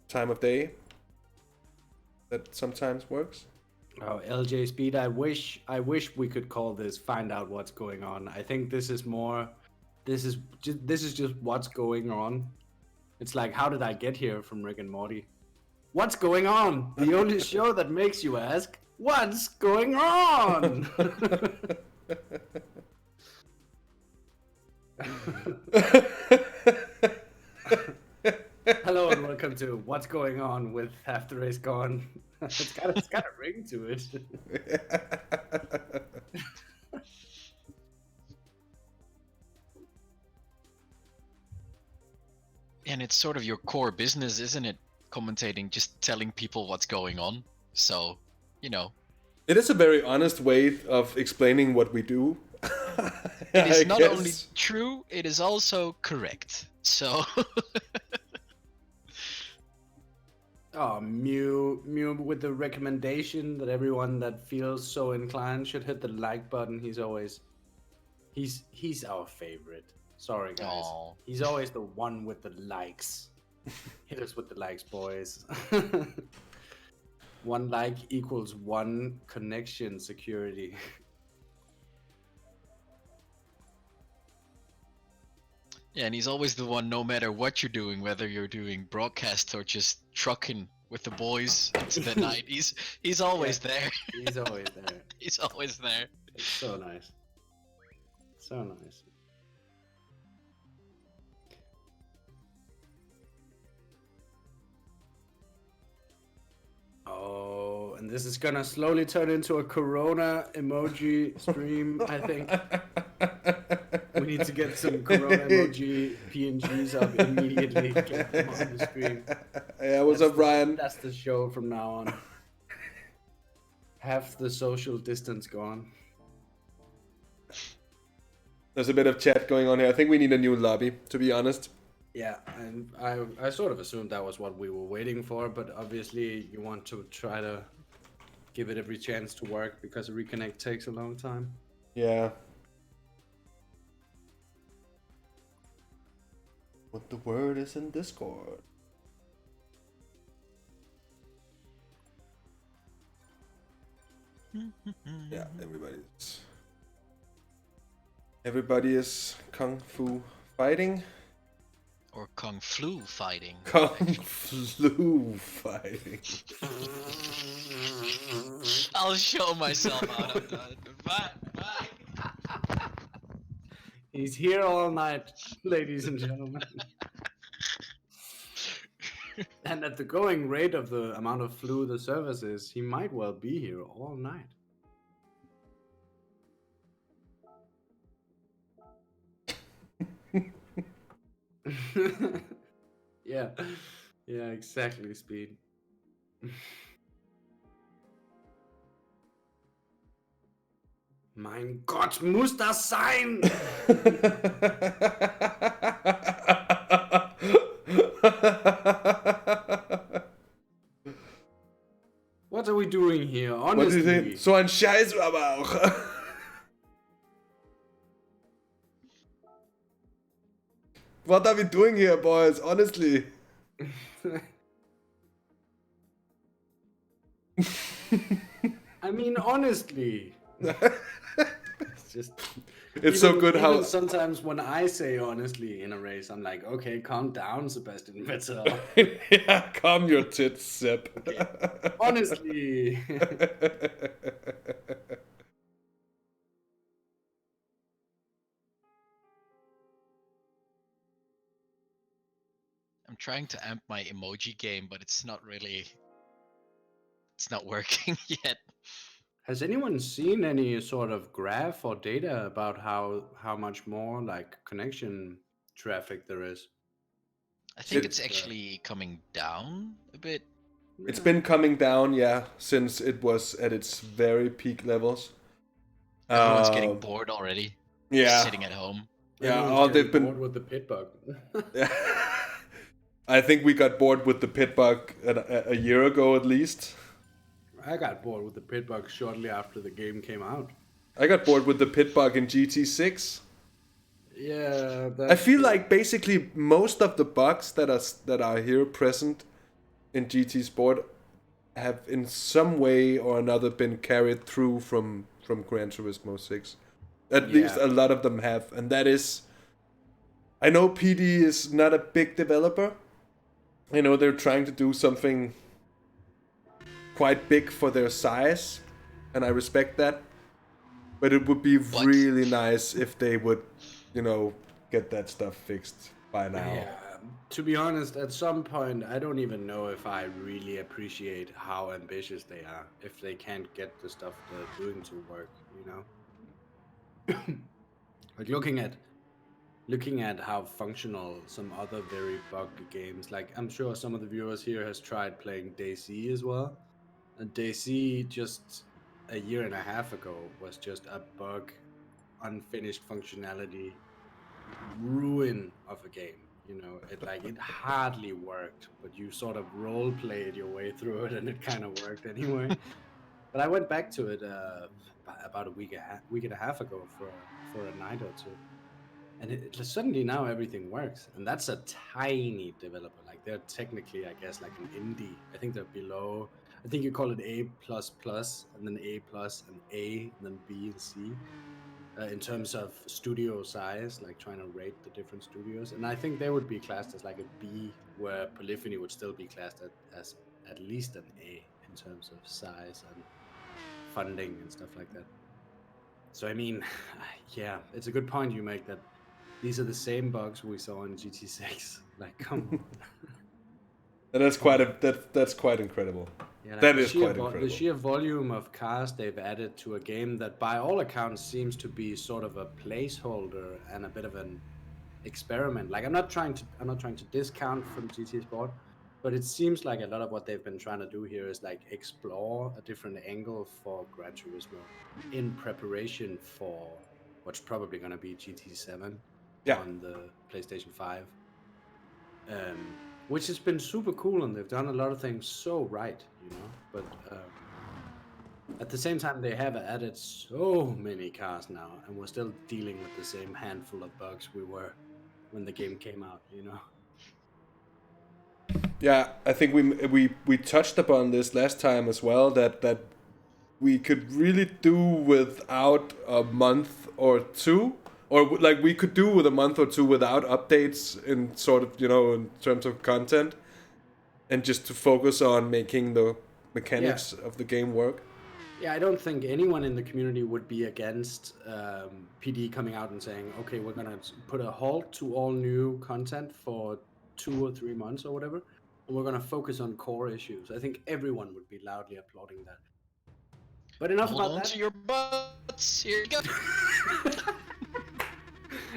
time of day. That sometimes works. Oh, LJ Speed, I wish we could call this find out what's going on. I think this is just what's going on. It's like, how did I get here from Rick and Morty? What's going on? The only show that makes you ask, what's going on? Hello and welcome to What's Going On with Half the Race Gone. It's got a ring to it. And it's sort of your core business, isn't it? Commentating, just telling people what's going on. So, you know. It is a very honest way of explaining what we do. It is not only true, it is also correct. So. Oh, Mew with the recommendation that everyone that feels so inclined should hit the like button. He's our favorite. Sorry guys. Aww. He's always the one with the likes. Hit us with the likes, boys. 1 like equals 1 connection security. Yeah, and he's always the one, no matter what you're doing, whether you're doing broadcast or just trucking with the boys into the night. He's always there. He's always there. He's always there. It's so nice. So nice. Oh, and this is gonna slowly turn into a Corona emoji stream, I think. We need to get some Corona emoji PNGs up immediately. Get them on the stream. Yeah, what's up, Ryan? That's the show from now on. Half the social distance gone. There's a bit of chat going on here. I think we need a new lobby, to be honest. Yeah, and I sort of assumed that was what we were waiting for, but obviously you want to try to give it every chance to work because a reconnect takes a long time. Yeah. What the word is in Discord? Yeah, everybody's... Everybody is kung fu fighting. Or Kung Flu fighting. Kung flu fighting. I'll show myself out. I'm done. Bye. He's here all night, ladies and gentlemen. And at the going rate of the amount of flu the service is, he might well be here all night. Yeah, exactly, Speed. Mein Gott, muss das sein? What are we doing here, honestly? What do you think? So ein Scheiß aber auch. What are we doing here, boys? Honestly. I mean, honestly. It's just... It's so good how... Sometimes when I say honestly in a race, I'm like, okay, calm down, Sebastian Vettel. Yeah, calm your tits, Seb. Okay. Honestly. I'm trying to amp my emoji game, but it's not really... It's not working yet. Has anyone seen any sort of graph or data about how much more like connection traffic there is? I think it's actually coming down a bit. It's been coming down, yeah, since it was at its very peak levels. Everyone's getting bored already. Yeah. Sitting at home. Yeah, they've been bored with the pit bug. Yeah. I think we got bored with the pit bug a year ago at least. I got bored with the pit bug shortly after the game came out. I got bored with the pit bug in GT6. Yeah, I feel like basically most of the bugs that are here present in GT Sport have in some way or another been carried through from Gran Turismo 6. At least a lot of them have, and that is... I know PD is not a big developer. I know they're trying to do something quite big for their size, and I respect that. But it would be really nice if they would, get that stuff fixed by now. Yeah. To be honest, at some point, I don't even know if I really appreciate how ambitious they are if they can't get the stuff they're doing to work, Like looking at how functional some other very bugged games, like I'm sure some of the viewers here has tried playing DayZ as well. And DayZ just a year and a half ago was just a bug, unfinished functionality, ruin of a game. It hardly worked, but you sort of role played your way through it, and it kind of worked anyway. But I went back to it about a week and a half ago for a night or two, and suddenly now everything works. And that's a tiny developer. Like they're technically, I guess, like an indie. I think they're below. I think you call it A++, and then A+, and A, and then B and C. In terms of studio size, like trying to rate the different studios. And I think they would be classed as like a B, where Polyphony would still be classed as at least an A in terms of size and funding and stuff like that. So I mean, yeah, it's a good point you make that these are the same bugs we saw in GT6. Like, come on. And that's quite incredible. Yeah, like that is quite incredible. The sheer volume of cars they've added to a game that, by all accounts, seems to be sort of a placeholder and a bit of an experiment. Like, I'm not trying to discount from GT Sport, but it seems like a lot of what they've been trying to do here is like explore a different angle for Gran Turismo in preparation for what's probably going to be GT7 on the PlayStation 5. Which has been super cool, and they've done a lot of things so right, But at the same time, they have added so many cars now, and we're still dealing with the same handful of bugs we were when the game came out, Yeah, I think we touched upon this last time as well, that we could really do without a month or two or like we could do with a month or two without updates in sort of, in terms of content, and just to focus on making the mechanics of the game work. Yeah, I don't think anyone in the community would be against PD coming out and saying, okay, we're going to put a halt to all new content for 2 or 3 months or whatever, and we're going to focus on core issues. I think everyone would be loudly applauding that. But enough Hold about on that. to your butts. Here you go.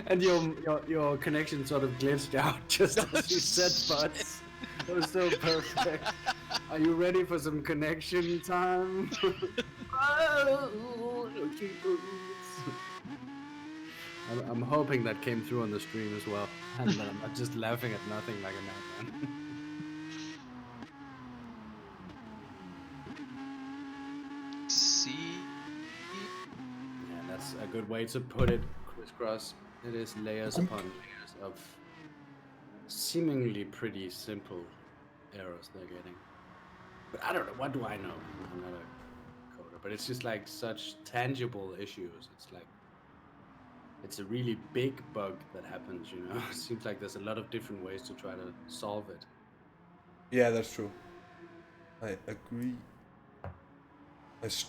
And your connection sort of glitched out just as you said butts. That was so perfect. Are you ready for some connection time? I'm hoping that came through on the stream as well, and that I'm not just laughing at nothing like a madman. See? Yeah, that's a good way to put it, Crisscross. It is layers upon layers of seemingly pretty simple errors they're getting. But I don't know, what do I know? I'm not a coder, but it's just like such tangible issues. It's like, it's a really big bug that happens, It seems like there's a lot of different ways to try to solve it. Yeah, that's true. I agree.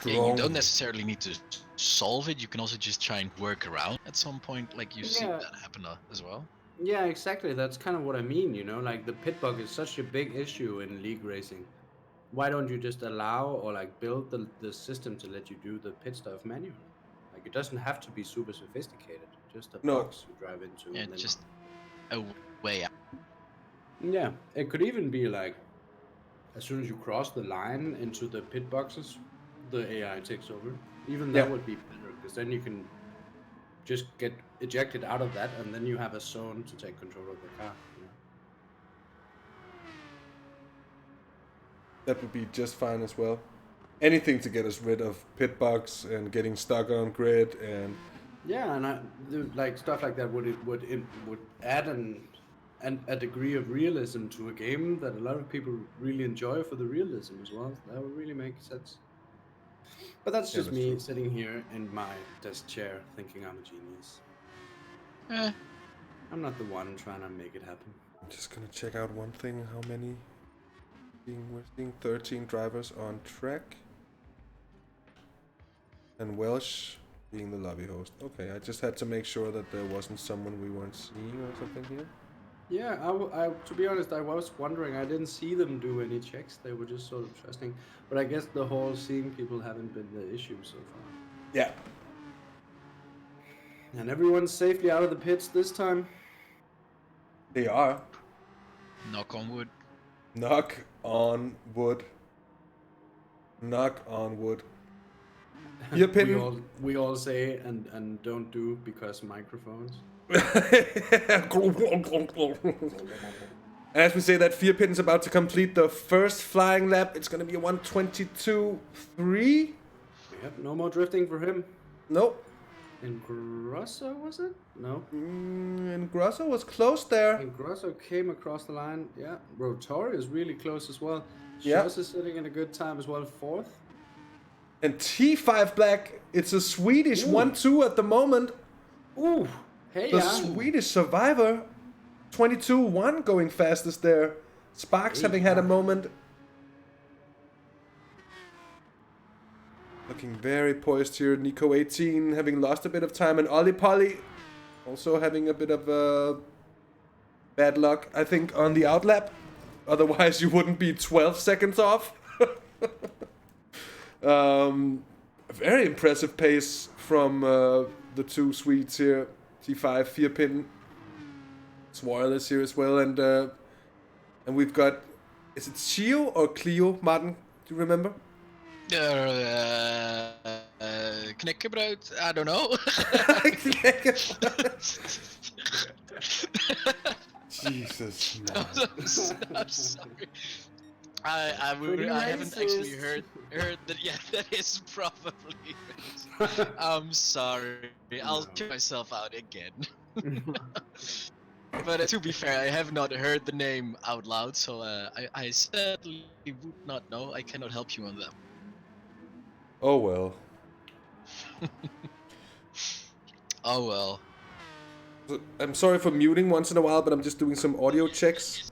Yeah, you don't necessarily need to solve it. You can also just try and work around at some point. Like you've seen that happen as well. Yeah, exactly. That's kind of what I mean, Like the pit bug is such a big issue in league racing. Why don't you just allow or like build the system to let you do the pit stuff manually? Like it doesn't have to be super sophisticated. Just a box you drive into. Yeah, and then just a way out. Yeah, it could even be like, as soon as you cross the line into the pit boxes, the AI takes over. Even that would be better, because then you can just get ejected out of that, and then you have a zone to take control of the car. That would be just fine as well. Anything to get us rid of pit bugs and getting stuck on grid and. Yeah, and like stuff like that would add a degree of realism to a game that a lot of people really enjoy for the realism as well. That would really make sense. But that's just me sitting here in my desk chair thinking I'm a genius. I'm not the one trying to make it happen. I'm just gonna check out one thing. How many? We're seeing 13 drivers on track. And Welsh being the lobby host. Okay, I just had to make sure that there wasn't someone we weren't seeing or something here. Yeah, I to be honest, I was wondering. I didn't see them do any checks. They were just sort of trusting. But I guess the whole seeing people haven't been the issue so far. Yeah. And everyone's safely out of the pits this time. They are. Knock on wood. Knock on wood. Knock on wood. We all say and don't do because microphones. As we say that, Fearpin's about to complete the first flying lap. It's going to be a 1:22.3. Yep, no more drifting for him. Nope. And Grosso, was it? No. And Grosso was close there. And Grosso came across the line. Yeah. Rotori is really close as well. Yeah. Shows is sitting in a good time as well, 4th. And T5 Black, it's a Swedish 1-2 at the moment. Ooh. Hey, the Swedish survivor. 22-1 going fastest there. Sparks having had a moment. Looking very poised here. Nico 18 having lost a bit of time. And Ollie Polly also having a bit of bad luck, I think, on the outlap. Otherwise, you wouldn't be 12 seconds off. A very impressive pace from the two Swedes here. T5, Fearpin. It's wireless here as well. And we've got... Is it Chio or Clio, Maarten? Do you remember? Knekkebrot, I don't know. Jesus, man. I'm sorry. I haven't actually heard that. Yeah, that is probably it. I'm sorry. I'll check myself out again. But to be fair, I have not heard the name out loud, so I sadly would not know. I cannot help you on that. Oh well. Oh well. I'm sorry for muting once in a while, but I'm just doing some audio checks.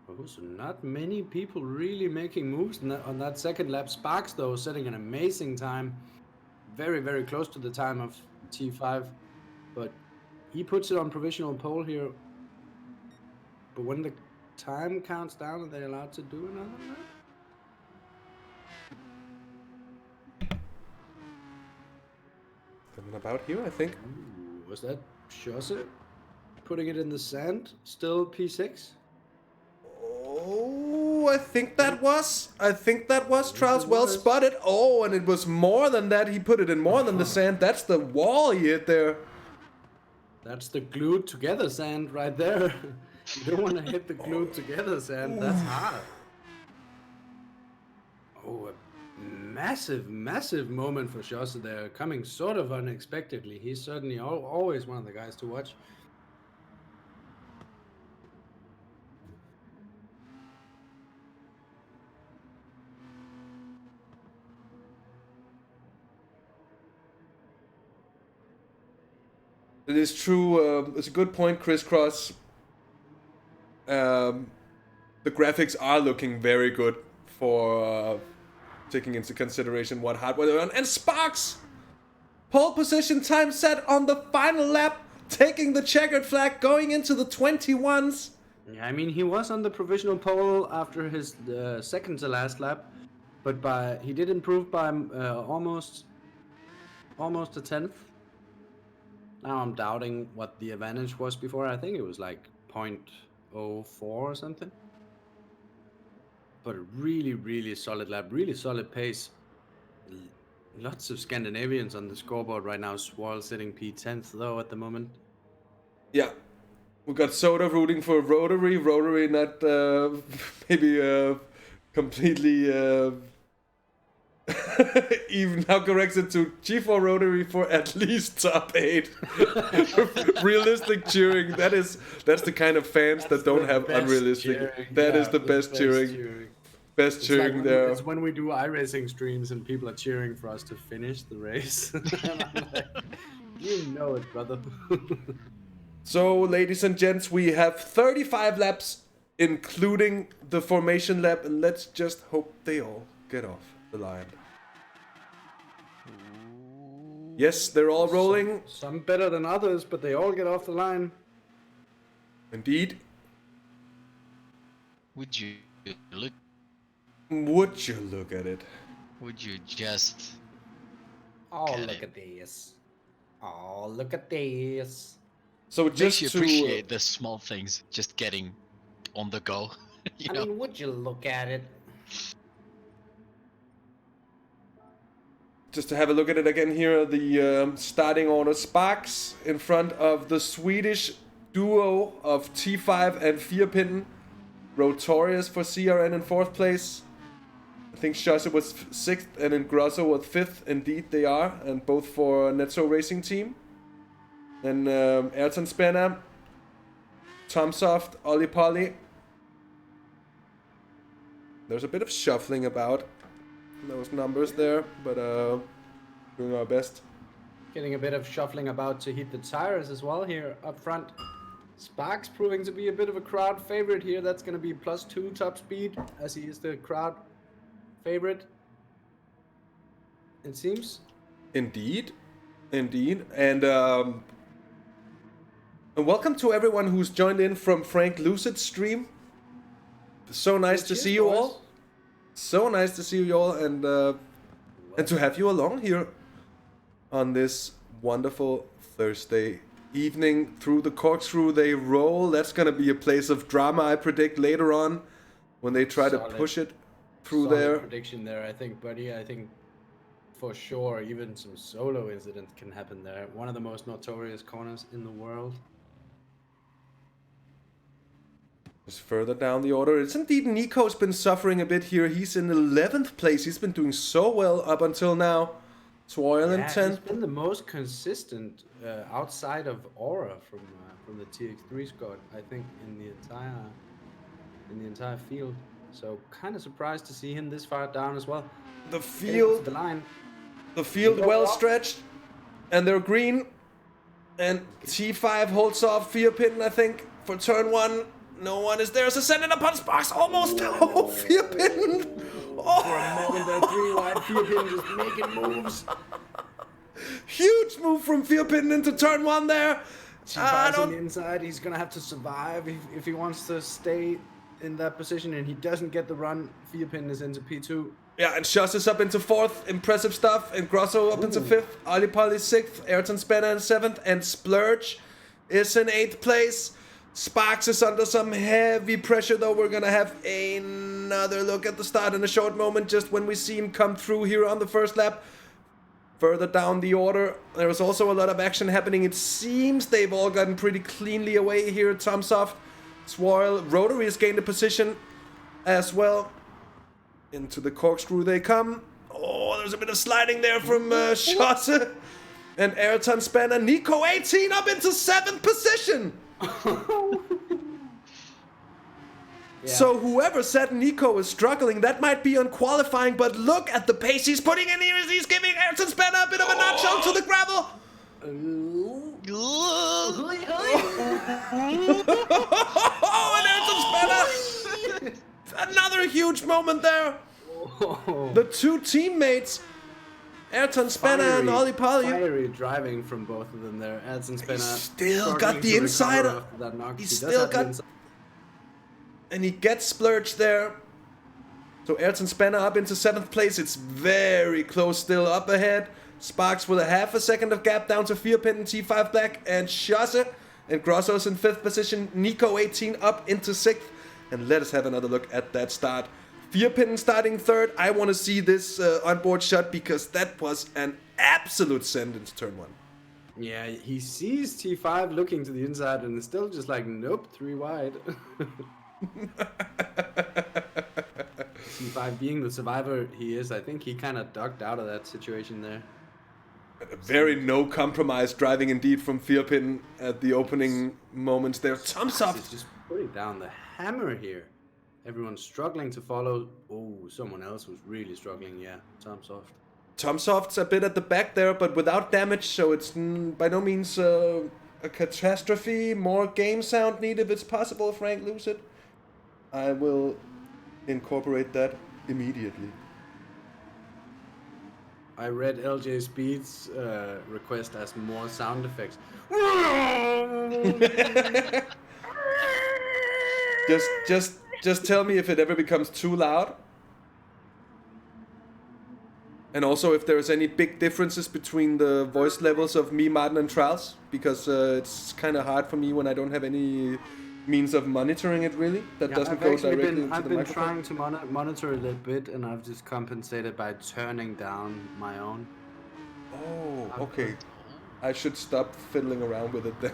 Oh, so not many people really making moves on that second lap. Sparks, though, setting an amazing time. Very, very close to the time of T5. But he puts it on provisional pole here. But when the time counts down, are they allowed to do another lap? Coming about here, I think. Ooh, was that Schosse putting it in the sand? Still P6? Oh, I think that was Traels. Well spotted. Oh, and it was more than that. He put it in more than the sand. That's the wall he hit there. That's the glued together sand right there. You don't want to hit the glued together sand. That's hard. Oh, a massive, massive moment for Schosse there. Coming sort of unexpectedly. He's certainly always one of the guys to watch. It is true. It's a good point, Crisscross. The graphics are looking very good for taking into consideration what hardware they're on. And Sparks! Pole position time set on the final lap, taking the checkered flag, going into the 21s. Yeah, I mean, he was on the provisional pole after his second to last lap, but he did improve by almost a tenth. Now I'm doubting what the advantage was before. I think it was like 0.04 or something. But a really, really solid lap, really solid pace. Lots of Scandinavians on the scoreboard right now. Swirl sitting P10th though at the moment. Yeah. We got Soda rooting for Rotary. Rotary not maybe completely even now corrected to G4 Rotary for at least top 8. Realistic cheering. That's the kind of fans that don't have unrealistic. Cheering. That is the best cheering. Best cheering like there. It's when we do iRacing streams and people are cheering for us to finish the race. And I'm like, you know it, brother. So, ladies and gents, we have 35 laps, including the formation lap, and let's just hope they all get off the line. Yes, they're all rolling. Some better than others, but they all get off the line. Indeed. Would you look? Would you look at it? Would you just? Oh, Get look it. at this. Oh, look at this. So Makes just you to appreciate the small things, just getting on the go. You know? I mean, would you look at it? just to have a look at it again here, the starting order: Sparks in front of the Swedish duo of T5 and Firpin. Rotorius for CRN in 4th place. I think Schosse was 6th and Ingrosso was 5th. Indeed they are, and both for Netso Racing Team. And Ayrton Spenna, Tomsoft, Ollie Polly. There's a bit of shuffling about those numbers there, but doing our best. Getting a bit of shuffling about to heat the tires as well here up front. Sparks proving to be a bit of a crowd favorite here. That's going to be +2 top speed, as he is the crowd favorite, it seems. Indeed. And welcome to everyone who's joined in from Frank Lucid's stream. So nice to see you all. So nice to see you all, and to have you along here on this wonderful Thursday evening. Through the Corkscrew they roll. That's gonna be a place of drama, I predict, later on when they try to push it through there. Prediction there, I think, buddy. I think for sure even some solo incidents can happen there. One of the most notorious corners in the world. Just further down the order, it's indeed Nico's been suffering a bit here. He's in 11th place. He's been doing so well up until now. Toil in 10th. He's been the most consistent outside of Aura from the TX3 squad, I think, in the entire field. So kind of surprised to see him this far down as well. The Getting to field, the line. well stretched, and they're green. And T5 holds off Fearpin, I think, for turn 1. No one is there. It's ascending upon Sparks. Almost. Oh, Fearpin. Oh. For a moment there, 3 wide. Fearpin just making moves. Huge move from Fearpin into turn 1 there. T5's on the inside. He's going to have to survive if he wants to stay in that position, and he doesn't get the run. Fearpin is into P2. Yeah, and Shush is up into 4th. Impressive stuff. And Grosso up into 5th. Ollie Polly 6th. Ayrton Spanner in 7th. And Splurge is in 8th place. Sparks is under some heavy pressure, though. We're going to have another look at the start in a short moment, just when we see him come through here on the first lap. Further down the order, there was also a lot of action happening. It seems they've all gotten pretty cleanly away here. Tomsoft, Swirl, Rotary has gained a position as well. Into the Corkscrew they come. Oh, there's a bit of sliding there from Schosse. And Ayrton Spanner. Nico 18 up into 7th position. So whoever said Nico is struggling, that might be unqualifying, but look at the pace he's putting in here. He's giving Ayrton Spanner a bit of a notch onto the gravel. Oh, and Ayrton Spanner. Another huge moment there. The 2 teammates, Ayrton Spanner and Ollie Polly. Fiery driving from both of them there. Ayrton Spanner still got the inside. He still got... And he gets splurged there. So Ayrton Spanner up into 7th place. It's very close still up ahead. Sparks with a half a second of gap down to Fearpin and T5 Black and Schosse. And Grosso's in 5th position. Nico 18 up into 6th. And let us have another look at that start. Fearpin starting 3rd. I want to see this onboard shot because that was an absolute send into turn 1. Yeah, he sees T5 looking to the inside and is still just like, nope, 3 wide. T5 being the survivor he is, I think he kind of ducked out of that situation there. A very no compromise driving indeed from Fearpin at the opening moments there. Tomsoft is just putting down the hammer here. Everyone's struggling to follow. Oh, someone else was really struggling. Yeah, Tomsoft. Tomsoft's a bit at the back there, but without damage, so it's by no means a catastrophe. More game sound needed if it's possible, Frank Lucid. I will incorporate that immediately. I read LJ Speed's request as more sound effects. Just tell me if it ever becomes too loud. And also if there's any big differences between the voice levels of me, Maarten, and Traels. Because it's kind of hard for me when I don't have any means of monitoring it really. That doesn't go directly into the microphone. I've been trying to monitor a little bit, and I've just compensated by turning down my own. Oh, okay. I should stop fiddling around with it then.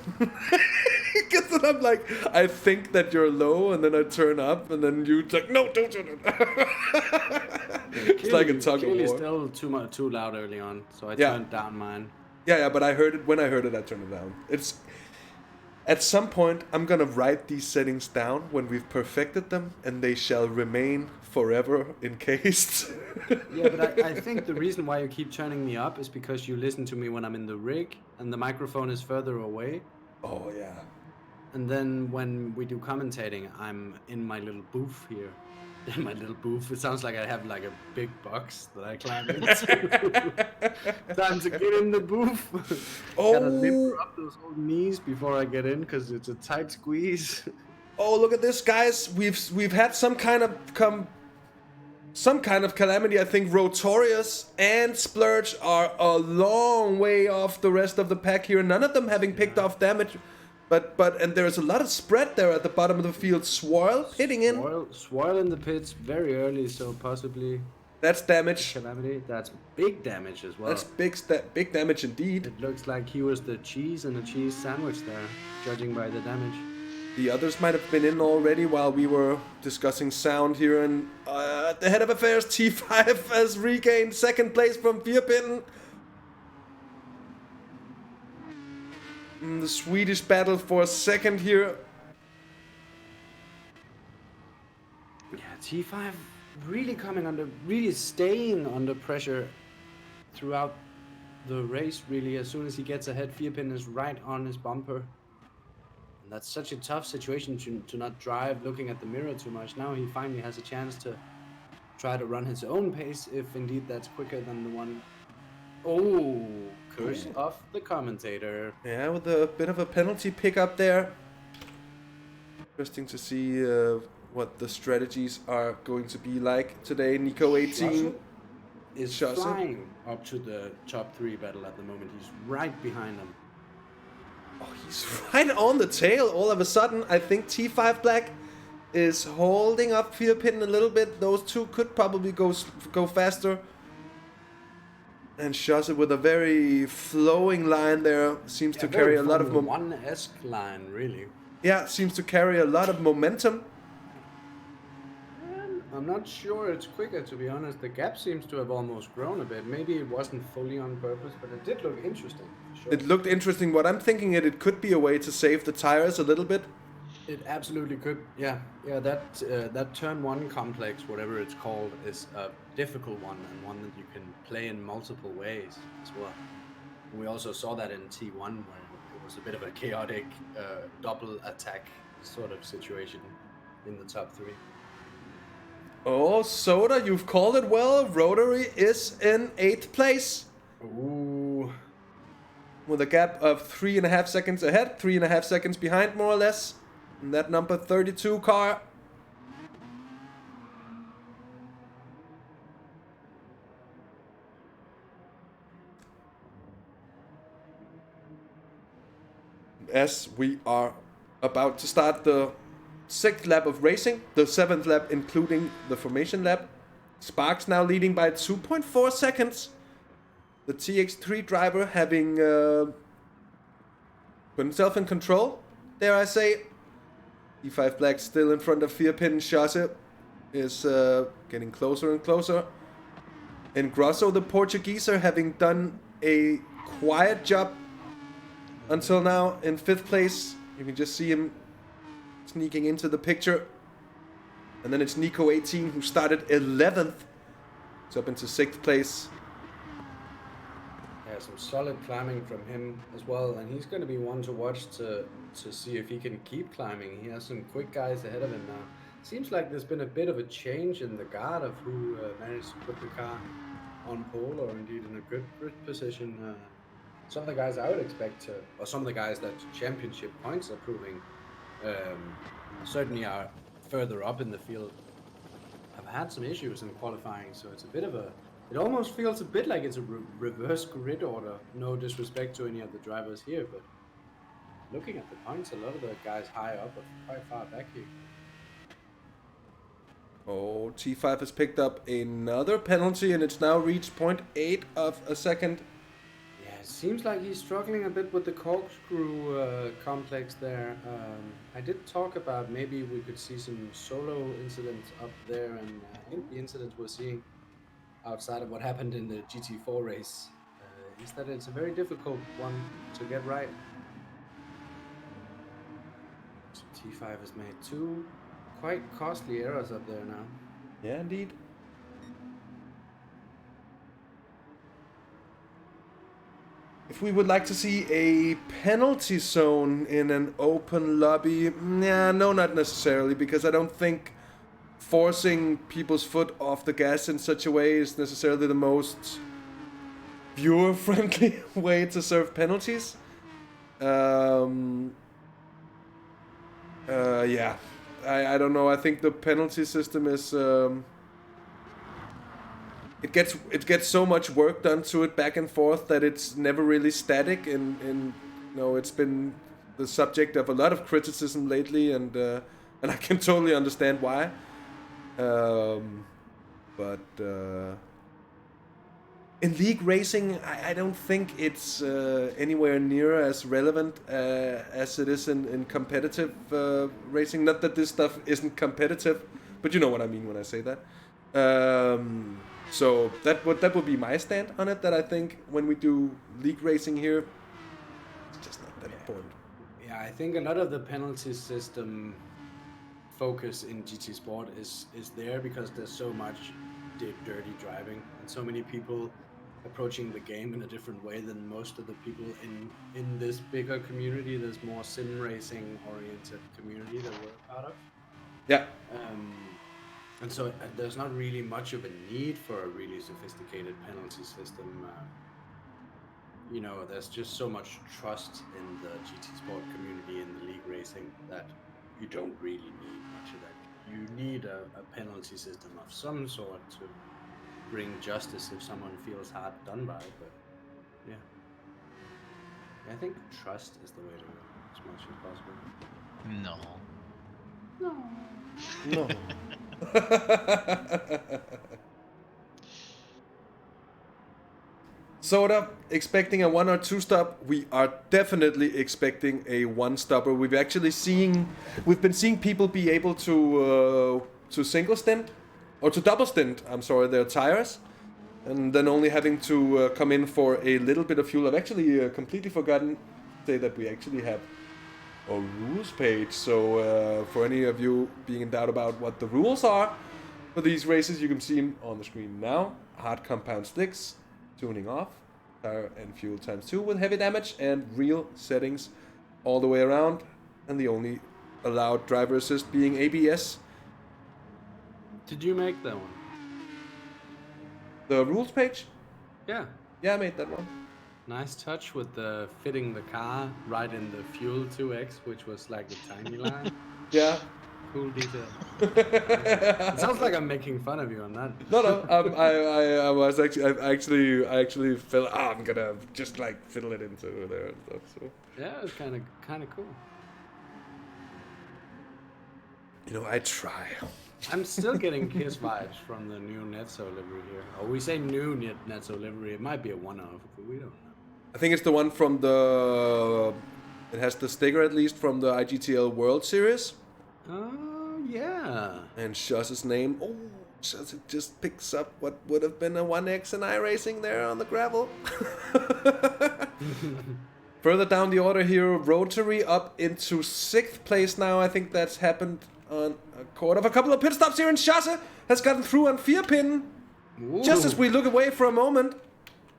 Because then I'm like, I think that you're low, and then I turn up, and then you're like, no, don't turn it. It's like a tug of war. Still too loud early on, so I turned down mine. Yeah, but I heard it. When I heard it, I turned it down. It's at some point I'm gonna write these settings down when we've perfected them, and they shall remain forever encased. Yeah, but I think the reason why you keep turning me up is because you listen to me when I'm in the rig and the microphone is further away. Oh yeah. And then when we do commentating, I'm in my little booth here. In my little booth. It sounds like I have like a big box that I climb into. Time to get in the booth. Gotta lift up those old knees before I get in because it's a tight squeeze. Oh, look at this, guys. We've had some kind of calamity. I think Rotorius and Splurge are a long way off the rest of the pack here. None of them having picked off damage. And there's a lot of spread there at the bottom of the field. Swirl hitting in. Swirl in the pits very early, so possibly. That's damage. Calamity. That's big damage as well. That's big damage indeed. It looks like he was the cheese in a cheese sandwich there, judging by the damage. The others might have been in already while we were discussing sound here. And at the head of affairs, T5 has regained second place from Fearpin. The Swedish battle for a second here. Yeah, T5 really really staying under pressure throughout the race, really. As soon as he gets ahead, Firpin is right on his bumper. And that's such a tough situation to not drive looking at the mirror too much. Now he finally has a chance to try to run his own pace, if indeed that's quicker than the one. Oh, curse of the commentator. Yeah, with a bit of a penalty pickup there. Interesting to see what the strategies are going to be like today. Nico 18 is flying up to the top 3 battle at the moment. He's right behind him. Oh, he's right on the tail all of a sudden. I think T5 Black is holding up Firpin a little bit. Those two could probably go faster. And Shosse with a very flowing line there seems to carry a lot of momentum. 1-esque line, really. Yeah, seems to carry a lot of momentum. I'm not sure it's quicker, to be honest. The gap seems to have almost grown a bit. Maybe it wasn't fully on purpose, but it did look interesting. Sure. It looked interesting. What I'm thinking it could be a way to save the tires a little bit. It absolutely could. Yeah. That turn 1 complex, whatever it's called, is a difficult one and one that you can play in multiple ways as well. We also saw that in T1 where it was a bit of a chaotic double attack sort of situation in the top 3. Oh, Soda, you've called it well. Rotary is in 8th place. Ooh. With a gap of 3.5 seconds ahead, 3.5 seconds behind, more or less. And that number 32 car. As we are about to start the 6th lap of racing, the 7th lap including the formation lap. Sparks now leading by 2.4 seconds. The TX3 driver having put himself in control, dare I say. T5 Black still in front of Firpin. Shosse is getting closer and closer. And Grosso, the Portugueser, having done a quiet job until now in 5th place. You can just see him sneaking into the picture. And then it's Nico 18 who started 11th. It's up into 6th place. Yeah, some solid climbing from him as well. And he's going to be one to watch to see if he can keep climbing. He has some quick guys ahead of him now. Seems like there's been a bit of a change in the guard of who managed to put the car on pole or indeed in a good position. Some of the guys I would expect to, or some of the guys that championship points are proving certainly are further up in the field, have had some issues in qualifying. So it's a bit of a, it almost feels a bit like it's a reverse grid order. No disrespect to any of the drivers here, but looking at the points, a lot of the guys higher up are quite far back here. Oh, T5 has picked up another penalty and it's now reached 0.8 of a second. Yeah, it seems like he's struggling a bit with the corkscrew complex there. I did talk about maybe we could see some solo incidents up there, and I think the incidents we're seeing outside of what happened in the GT4 race is that it's a very difficult one to get right. So T5 has made 2 quite costly errors up there now. Yeah, indeed. If we would like to see a penalty zone in an open lobby, no, not necessarily, because I don't think forcing people's foot off the gas in such a way is necessarily the most viewer-friendly way to serve penalties. Yeah. I don't know. I think the penalty system is it gets so much work done to it back and forth that it's never really static, and you know, it's been the subject of a lot of criticism lately, and I can totally understand why. But in league racing, I don't think it's anywhere near as relevant as it is in competitive racing. Not that this stuff isn't competitive, but you know what I mean when I say that. So that would be my stand on it. That I think when we do league racing here, it's just not that important. Yeah, I think a lot of the penalty system focus in GT Sport is there because there's so much dirty driving and so many people approaching the game in a different way than most of the people in this bigger community. There's more sim racing oriented community that we're part of. Yeah. And so there's not really much of a need for a really sophisticated penalty system. You know, there's just so much trust in the GT Sport community in the league racing that you don't really need much of that. You need a penalty system of some sort to bring justice if someone feels hard done by. But yeah, I think trust is the way to go as much as possible. No. Soda, expecting a 1 or 2 stop. We are definitely expecting a 1 stopper. We've been seeing people be able to single stint or to double stint. I'm sorry, their tires, and then only having to come in for a little bit of fuel. I've actually completely forgotten to say that we actually have a rules page. So for any of you being in doubt about what the rules are for these races, you can see them on the screen now. Hard compound slicks. Tuning off, tire and fuel ×2 with heavy damage, and real settings all the way around, and the only allowed driver assist being ABS. Did you make that one? The rules page? Yeah. Yeah, I made that one. Nice touch with the fitting the car right in the fuel 2X, which was like a tiny line. Yeah. Cool detail. It sounds like I'm making fun of you on that. No. I actually felt I'm gonna just like fiddle it into there and stuff. So yeah, it's kind of cool. You know, I try. I'm still getting Kiss vibes from the new Netso livery here. Or we say new Netso livery. It might be a one-off, but we don't know. I think it's the one from the. It has the sticker at least from the IGTL World Series. Oh, yeah. And Shuss's name. Oh, Shuss just picks up what would have been a 1X in iRacing there on the gravel. Further down the order here, Rotary up into 6th place now. I think that's happened on a couple of pit stops here, and Shuss has gotten through on 4-pin. Just as we look away for a moment.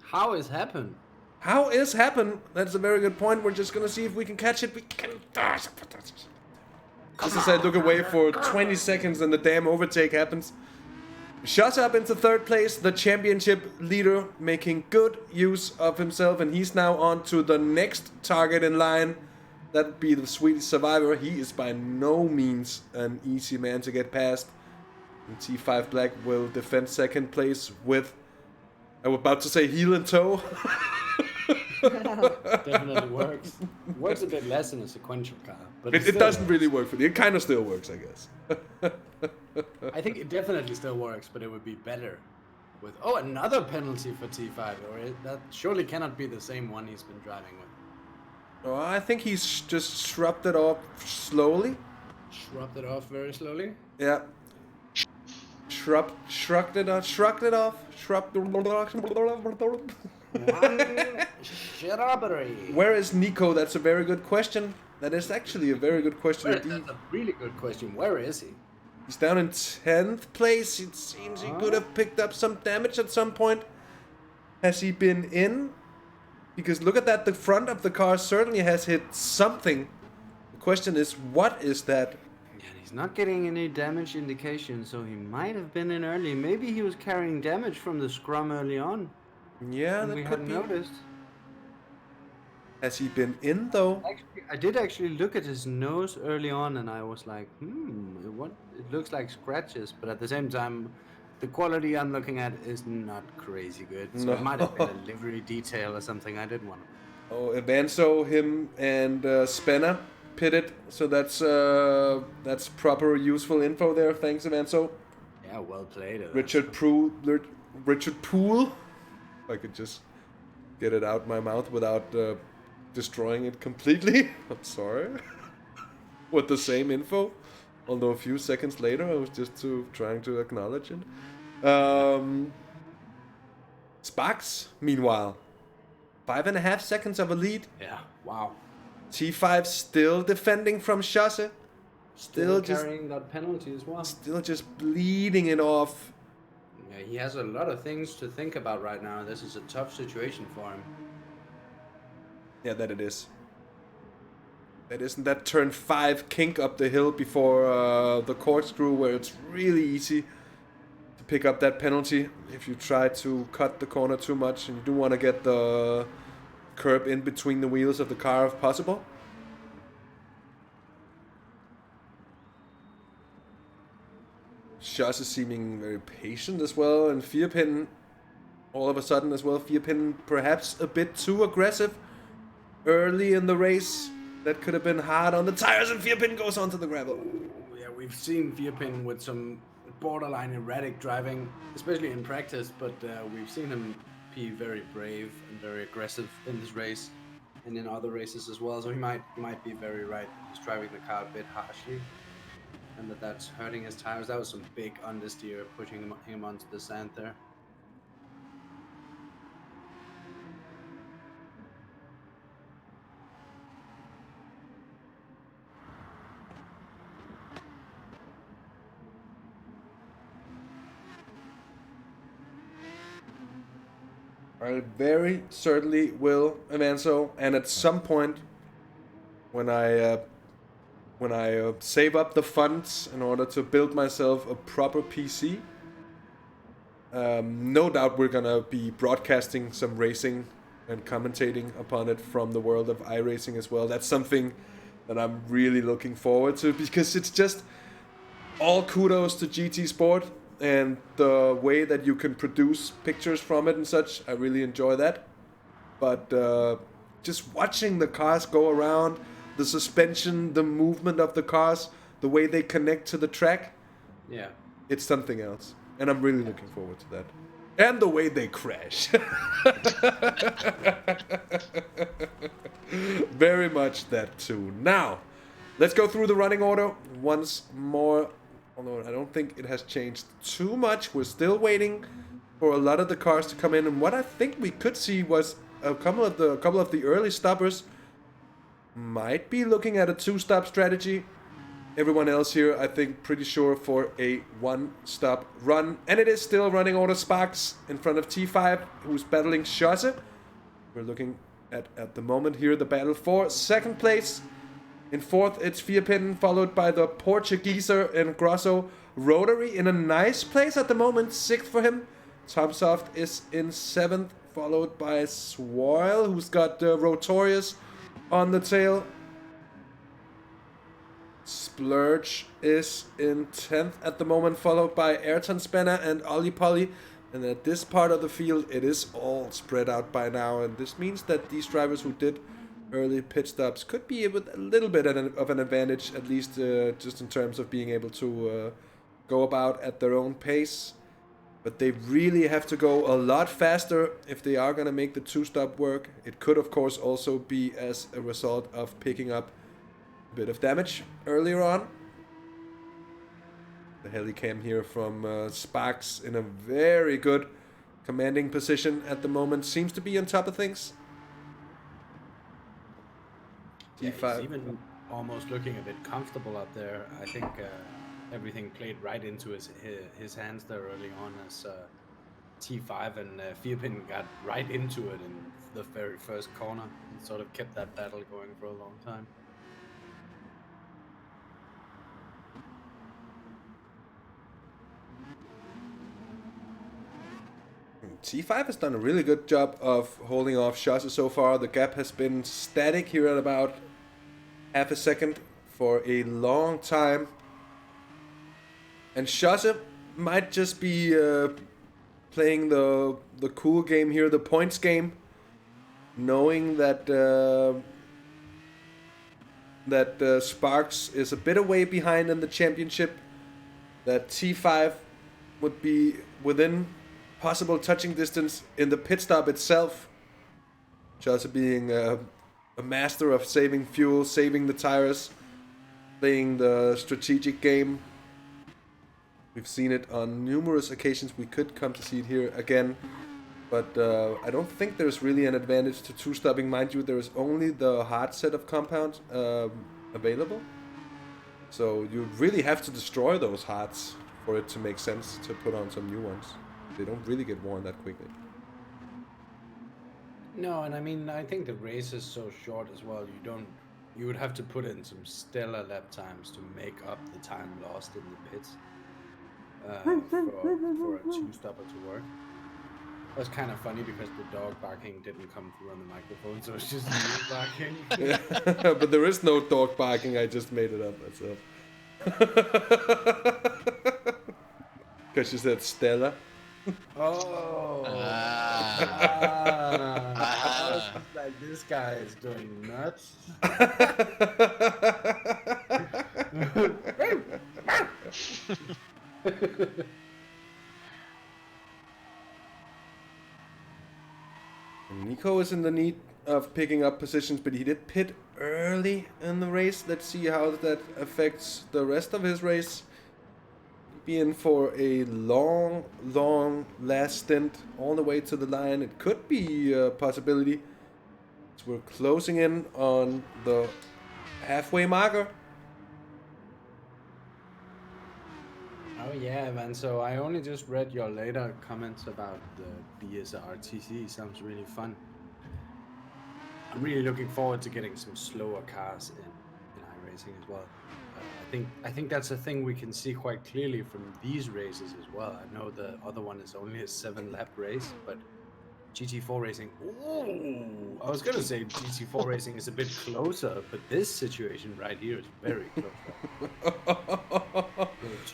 How is happen? How is happen? That's a very good point. We're just going to see if we can catch it. We can. Just as I look away for 20 seconds and the damn overtake happens. Shuts up into 3rd place, the championship leader making good use of himself, and he's now on to the next target in line. That would be the Swedish Survivor. He is by no means an easy man to get past. And T5 Black will defend 2nd place with, I was about to say heel and toe. Definitely works. Works a bit less in a sequential car, but it doesn't really work for me. It kind of still works, I guess. I think it definitely still works, but it would be better with another penalty for T5, or that surely cannot be the same one he's been driving with. Oh, I think he's just shrugged it off slowly. Shrugged it off very slowly. Yeah. Shrugged it off. Where is Nico? That's a very good question. That is actually a very good question indeed. That's a really good question. Where is he? He's down in 10th place. It seems he could have picked up some damage at some point. Has he been in? Because look at that, the front of the car certainly has hit something. The question is, what is that? Yeah, he's not getting any damage indication, so he might have been in early. Maybe he was carrying damage from the scrum early on. Yeah, and that we could hadn't be. noticed. Has he been in though? Actually, I did actually look at his nose early on, and I was like, it looks like scratches, but at the same time, the quality I'm looking at is not crazy good. So it might have been a livery detail or something I didn't want to. Oh, Evanso, him and Spenna pitted, so that's proper useful info there. Thanks, Evanso. Yeah, well played. Richard Poole. If I could just get it out my mouth without destroying it completely. I'm sorry. With the same info, although a few seconds later I was just trying to acknowledge it. Sparks, meanwhile, 5.5 seconds of a lead. Yeah, wow. T5 still defending from Chasse. Still just carrying that penalty as well. Still just bleeding it off. Yeah, he has a lot of things to think about right now. This is a tough situation for him. Yeah, that it is. That isn't that turn 5 kink up the hill before the corkscrew, where it's really easy to pick up that penalty if you try to cut the corner too much, and you do want to get the curb in between the wheels of the car if possible. Josh is seeming very patient as well, and Firpin all of a sudden as well. Firpin perhaps a bit too aggressive early in the race. That could have been hard on the tires, and Firpin goes onto the gravel. Yeah, we've seen Firpin with some borderline erratic driving, especially in practice, but we've seen him be very brave and very aggressive in this race and in other races as well. So he might be very right. He's driving the car a bit harshly, and that's hurting his tires. That was some big understeer pushing him onto the sand there. I very certainly will, Avanzo, and at some point, when I save up the funds in order to build myself a proper PC, no doubt we're gonna be broadcasting some racing and commentating upon it from the world of iRacing as well. That's something that I'm really looking forward to, because it's just all kudos to GT Sport and the way that you can produce pictures from it and such. I really enjoy that. But just watching the cars go around, the suspension, the movement of the cars, the way they connect to the track, yeah, it's something else. And I'm really looking forward to that. And the way they crash. Very much that too. Now, let's go through the running order once more. Although I don't think it has changed too much. We're still waiting for a lot of the cars to come in. And what I think we could see was a couple of the early stoppers might be looking at a 2-stop strategy. Everyone else here, I think, pretty sure for a 1-stop run. And it is still running order Sparks in front of T5, who's battling Schosse. We're looking at the moment here the battle for second place. In fourth, it's Firpin, followed by the Portugueser and Grosso. Rotary in a nice place at the moment, 6th for him. Tomsoft is in 7th, followed by Swoil, who's got Rotorius on the tail. Splurge is in 10th at the moment, followed by Ayrton Spanner and Ollie Polly. And at this part of the field, it is all spread out by now. And this means that these drivers who did early pit stops could be with a little bit of an advantage, at least just in terms of being able to go about at their own pace. But they really have to go a lot faster if they are going to make the 2-stop work. It could, of course, also be as a result of picking up a bit of damage earlier on. The helicam here from Sparks in a very good commanding position at the moment. Seems to be on top of things. Yeah, he's even almost looking a bit comfortable up there. I think everything played right into his hands there early on, as T5 and Firpin got right into it in the very first corner and sort of kept that battle going for a long time. T5 has done a really good job of holding off Schosse so far. The gap has been static here at about half a second for a long time. And Schosse might just be playing the cool game here, the points game, knowing that Sparks is a bit away behind in the championship, that T5 would be within possible touching distance in the pit stop itself. Schosse being a master of saving fuel, saving the tires, playing the strategic game. We've seen it on numerous occasions. We could come to see it here again. But I don't think there's really an advantage to 2-stopping. Mind you, there is only the hard set of compounds available. So you really have to destroy those hearts for it to make sense to put on some new ones. They don't really get worn that quickly. No, and I mean, I think the race is so short as well. You would have to put in some stellar lap times to make up the time lost in the pits for a two-stopper to work. It was kind of funny because the dog barking didn't come through on the microphone, so it's just me barking. Yeah. But there is no dog barking. I just made it up myself. Because you said Stella. Oh. I was just like, this guy is going nuts. Nico is in the need of picking up positions, but he did pit early in the race. Let's see how that affects the rest of his race. Be in for a long last stint all the way to the line. It could be a possibility. So we're closing in on the halfway marker. Oh yeah, man. So I only just read your later comments about the BSRTC. Sounds really fun. I'm really looking forward to getting some slower cars in iRacing as well. I think that's a thing we can see quite clearly from these races as well. I know the other one is only a 7-lap race, but GT4 racing. Ooh, I was gonna say GT4 racing is a bit closer, but this situation right here is very close.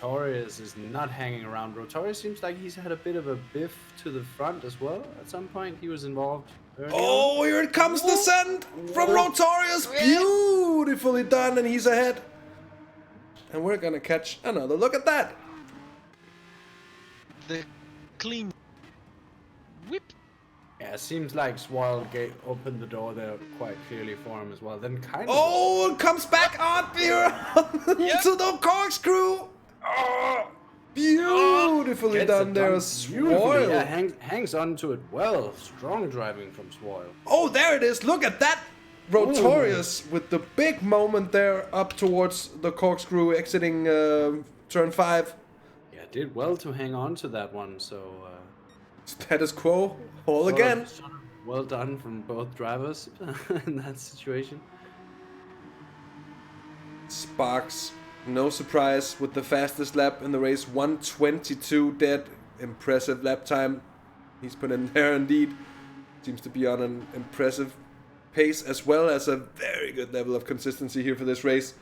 Rotorius is not hanging around. Rotorius seems like he's had a bit of a biff to the front as well. At some point, he was involved. Oh, here it comes, the send from Rotorius. Beautifully done, and he's ahead. And we're gonna catch another look at that. The clean whip. Yeah, it seems like Swirl opened the door there quite clearly for him as well. Then kind of. Oh, it comes back on here to the corkscrew. Oh, beautifully done there, Swirl. Yeah, hangs on to it well. Strong driving from Swirl. Oh, there it is. Look at that. Rotorius with the big moment there up towards the corkscrew exiting turn 5. Yeah, did well to hang on to that one. So status quo all again. Well done from both drivers in that situation. Sparks, no surprise with the fastest lap in the race, 1:22 dead. Impressive lap time he's put in there indeed. Seems to be on an impressive pace as well as a very good level of consistency here for this race.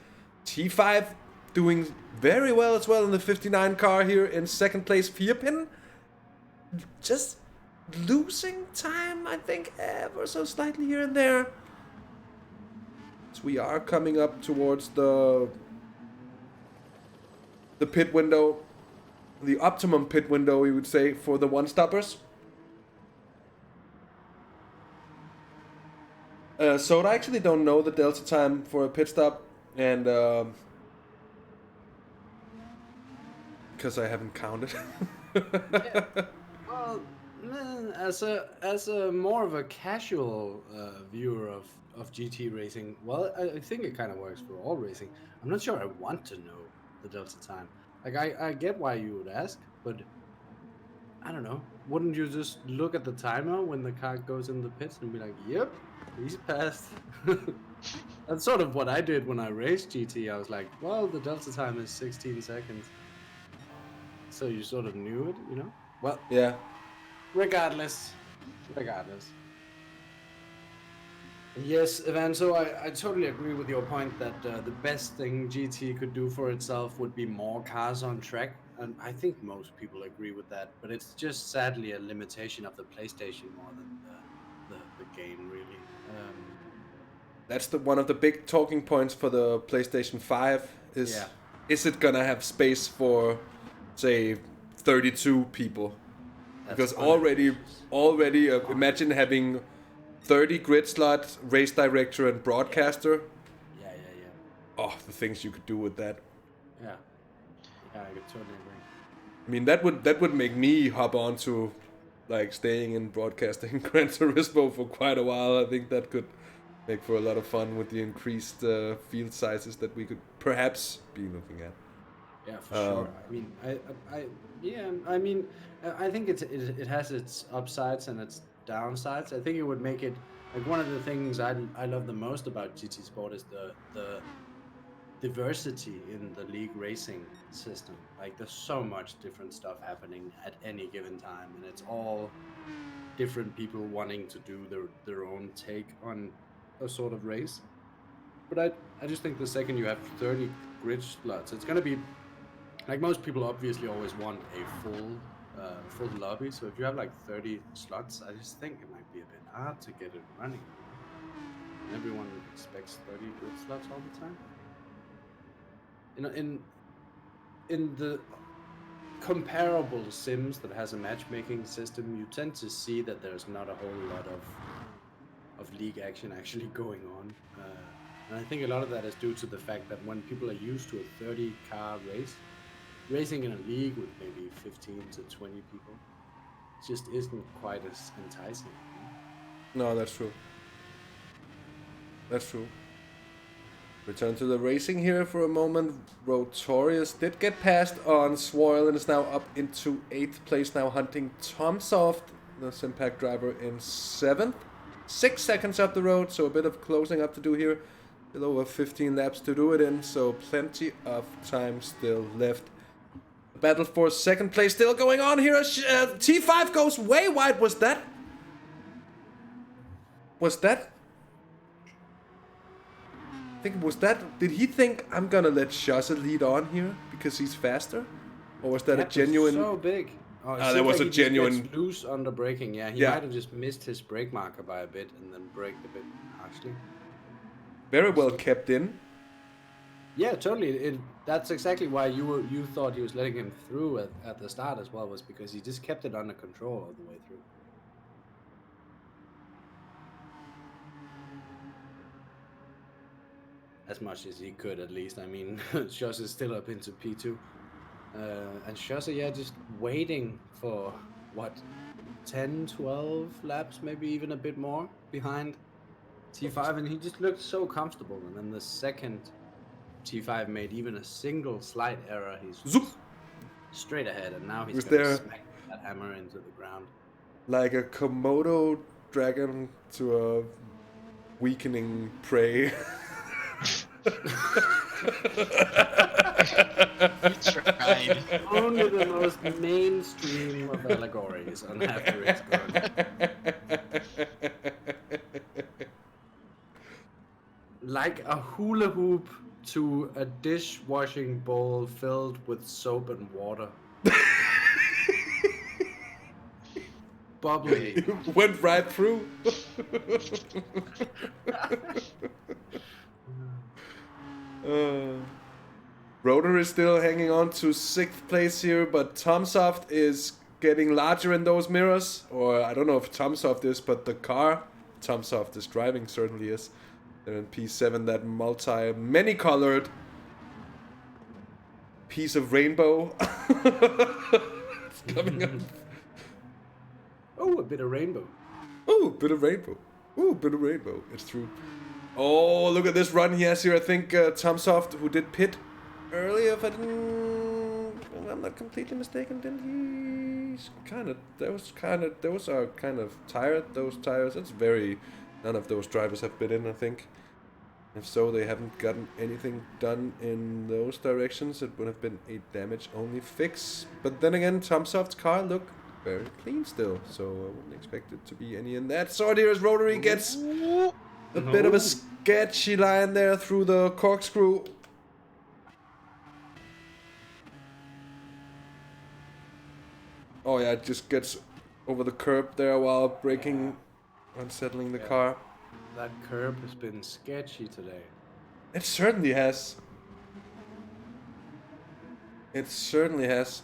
T5 doing very well as well in the 59 car here in second place. Vierpin just losing time, I think, ever so slightly here and there. So we are coming up towards the pit window, the optimum pit window, we would say, for the one-stoppers. So I actually don't know the delta time for a pit stop, and because I haven't counted. Yeah. Well, as a more of a casual viewer of GT racing, well, I think it kind of works for all racing. I'm not sure I want to know the delta time. Like I get why you would ask, but I don't know. Wouldn't you just look at the timer when the car goes in the pits and be like, "Yep, he's passed." That's sort of what I did when I raced GT. I was like, well, the delta time is 16 seconds. So you sort of knew it, you know? Well, Yeah. regardless. Yes, Evan, so I totally agree with your point that the best thing GT could do for itself would be more cars on track. And I think most people agree with that. But it's just sadly a limitation of the PlayStation more than the game, really. That's one of the big talking points for the PlayStation 5 is is it gonna have space for, say, 32 people? Because already imagine having 30 grid slots, race director and broadcaster. Yeah. Oh, the things you could do with that. Yeah, I could totally agree. I mean, that would make me hop on to like staying in broadcasting Gran Turismo for quite a while. I think that could make for a lot of fun with the increased field sizes that we could perhaps be looking at. Yeah, for sure. I mean, I think it has its upsides and its downsides. I think it would make it like one of the things I love the most about GT Sport is the diversity in the league racing system. Like there's so much different stuff happening at any given time, and it's all different people wanting to do their own take on a sort of race. But I just think the second you have 30 grid slots, it's going to be like most people obviously always want a full lobby. So if you have like 30 slots, I just think it might be a bit hard to get it running. And everyone expects 30 grid slots all the time. In the comparable sims that has a matchmaking system, you tend to see that there's not a whole lot of league action actually going on. And I think a lot of that is due to the fact that when people are used to a 30-car race, racing in a league with maybe 15 to 20 people just isn't quite as enticing. No, that's true. That's true. Return to the racing here for a moment. Rotorius did get past on Swoil and is now up into 8th place, now hunting Tomsoft, the Simpact driver, in 7th. 6 seconds up the road, so a bit of closing up to do here. A little over 15 laps to do it in, so plenty of time still left. The battle for 2nd place still going on here. T5 goes way wide. Was that? I think it was that. Did he think I'm gonna let Shosse lead on here because he's faster, or was that a genuine? So big. Oh, that was like a genuine. Gets loose under braking. Yeah, he might have just missed his brake marker by a bit and then braked a bit harshly. Very well kept in. Yeah, totally. That's exactly why you thought he was letting him through at the start as well, was because he just kept it under control all the way through. As much as he could, at least. I mean, Shosse is still up into P2. And Shosse, just waiting for, 10, 12 laps, maybe even a bit more behind T5. And he just looked so comfortable. And then the second T5 made even a single slight error, he's straight ahead. And now he's going to smack that hammer into the ground. Like a Komodo dragon to a weakening prey. Tried. Only the most mainstream of allegories on after it's gone. Like a hula hoop to a dishwashing bowl filled with soap and water. Bubbly. Went right through. Rotor is still hanging on to 6th place here, but Tomsoft is getting larger in those mirrors. Or I don't know if Tomsoft is, but the car Tomsoft is driving certainly is. They're in P7, that many-colored piece of rainbow. It's coming up. Oh, a bit of rainbow. Oh, a bit of rainbow. Oh, a bit of rainbow. It's true. Oh, look at this run he has here. I think Tomsoft, who did pit earlier, if I'm not completely mistaken, didn't he? Those are kind of tired, those tires. None of those drivers have been in, I think. If so, they haven't gotten anything done in those directions. It would have been a damage-only fix. But then again, Tomsoft's car looked very clean still, so I wouldn't expect it to be any in that sort. Here as Rotary gets a bit of a sketchy line there through the corkscrew. Oh yeah, it just gets over the curb there while braking, unsettling the car. That curb has been sketchy today. It certainly has. It certainly has.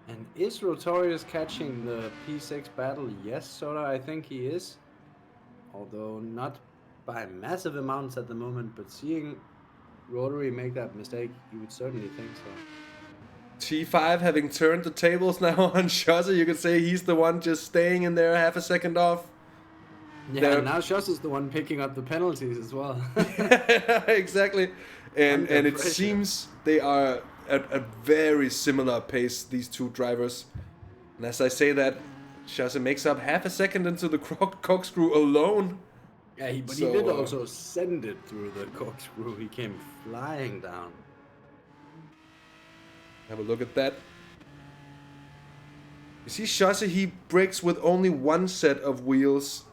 And is Rotorius catching the P6 battle? Yes, Soda, I think he is. Although not by massive amounts at the moment, but seeing Rotary make that mistake, you would certainly think so. T5 having turned the tables now on Shosse, you could say he's the one just staying in there half a second off. Yeah, now Schoss is the one picking up the penalties as well. Exactly. And it pressure. seems they are at a very similar pace, these two drivers. And as I say that, Schoss makes up half a second into the corkscrew alone. Yeah, but So, he did also send it through the corkscrew. He came flying down. Have a look at that. You see Schoss, he brakes with only one set of wheels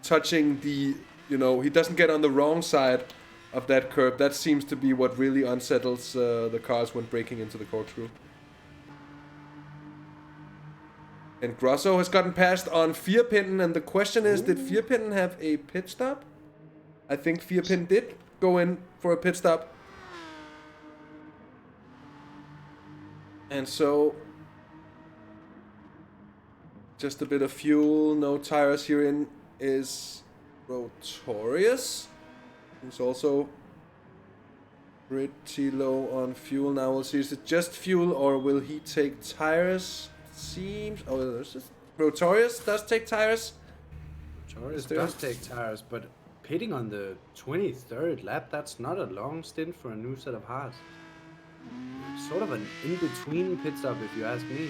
touching the, he doesn't get on the wrong side of that curb. That seems to be what really unsettles the cars when braking into the corkscrew. And Grosso has gotten past on Vierpinnen, and the question is, did Vierpinnen have a pit stop? I think Vierpinnen did go in for a pit stop. And so, just a bit of fuel, no tires here in is Rotorius, who's also pretty low on fuel. Now we'll see, is it just fuel or will he take tires? Seems, there's just, Rotorius does take tires. Rotorius does take tires, but pitting on the 23rd lap, that's not a long stint for a new set of hards. Sort of an in-between pit stop, if you ask me.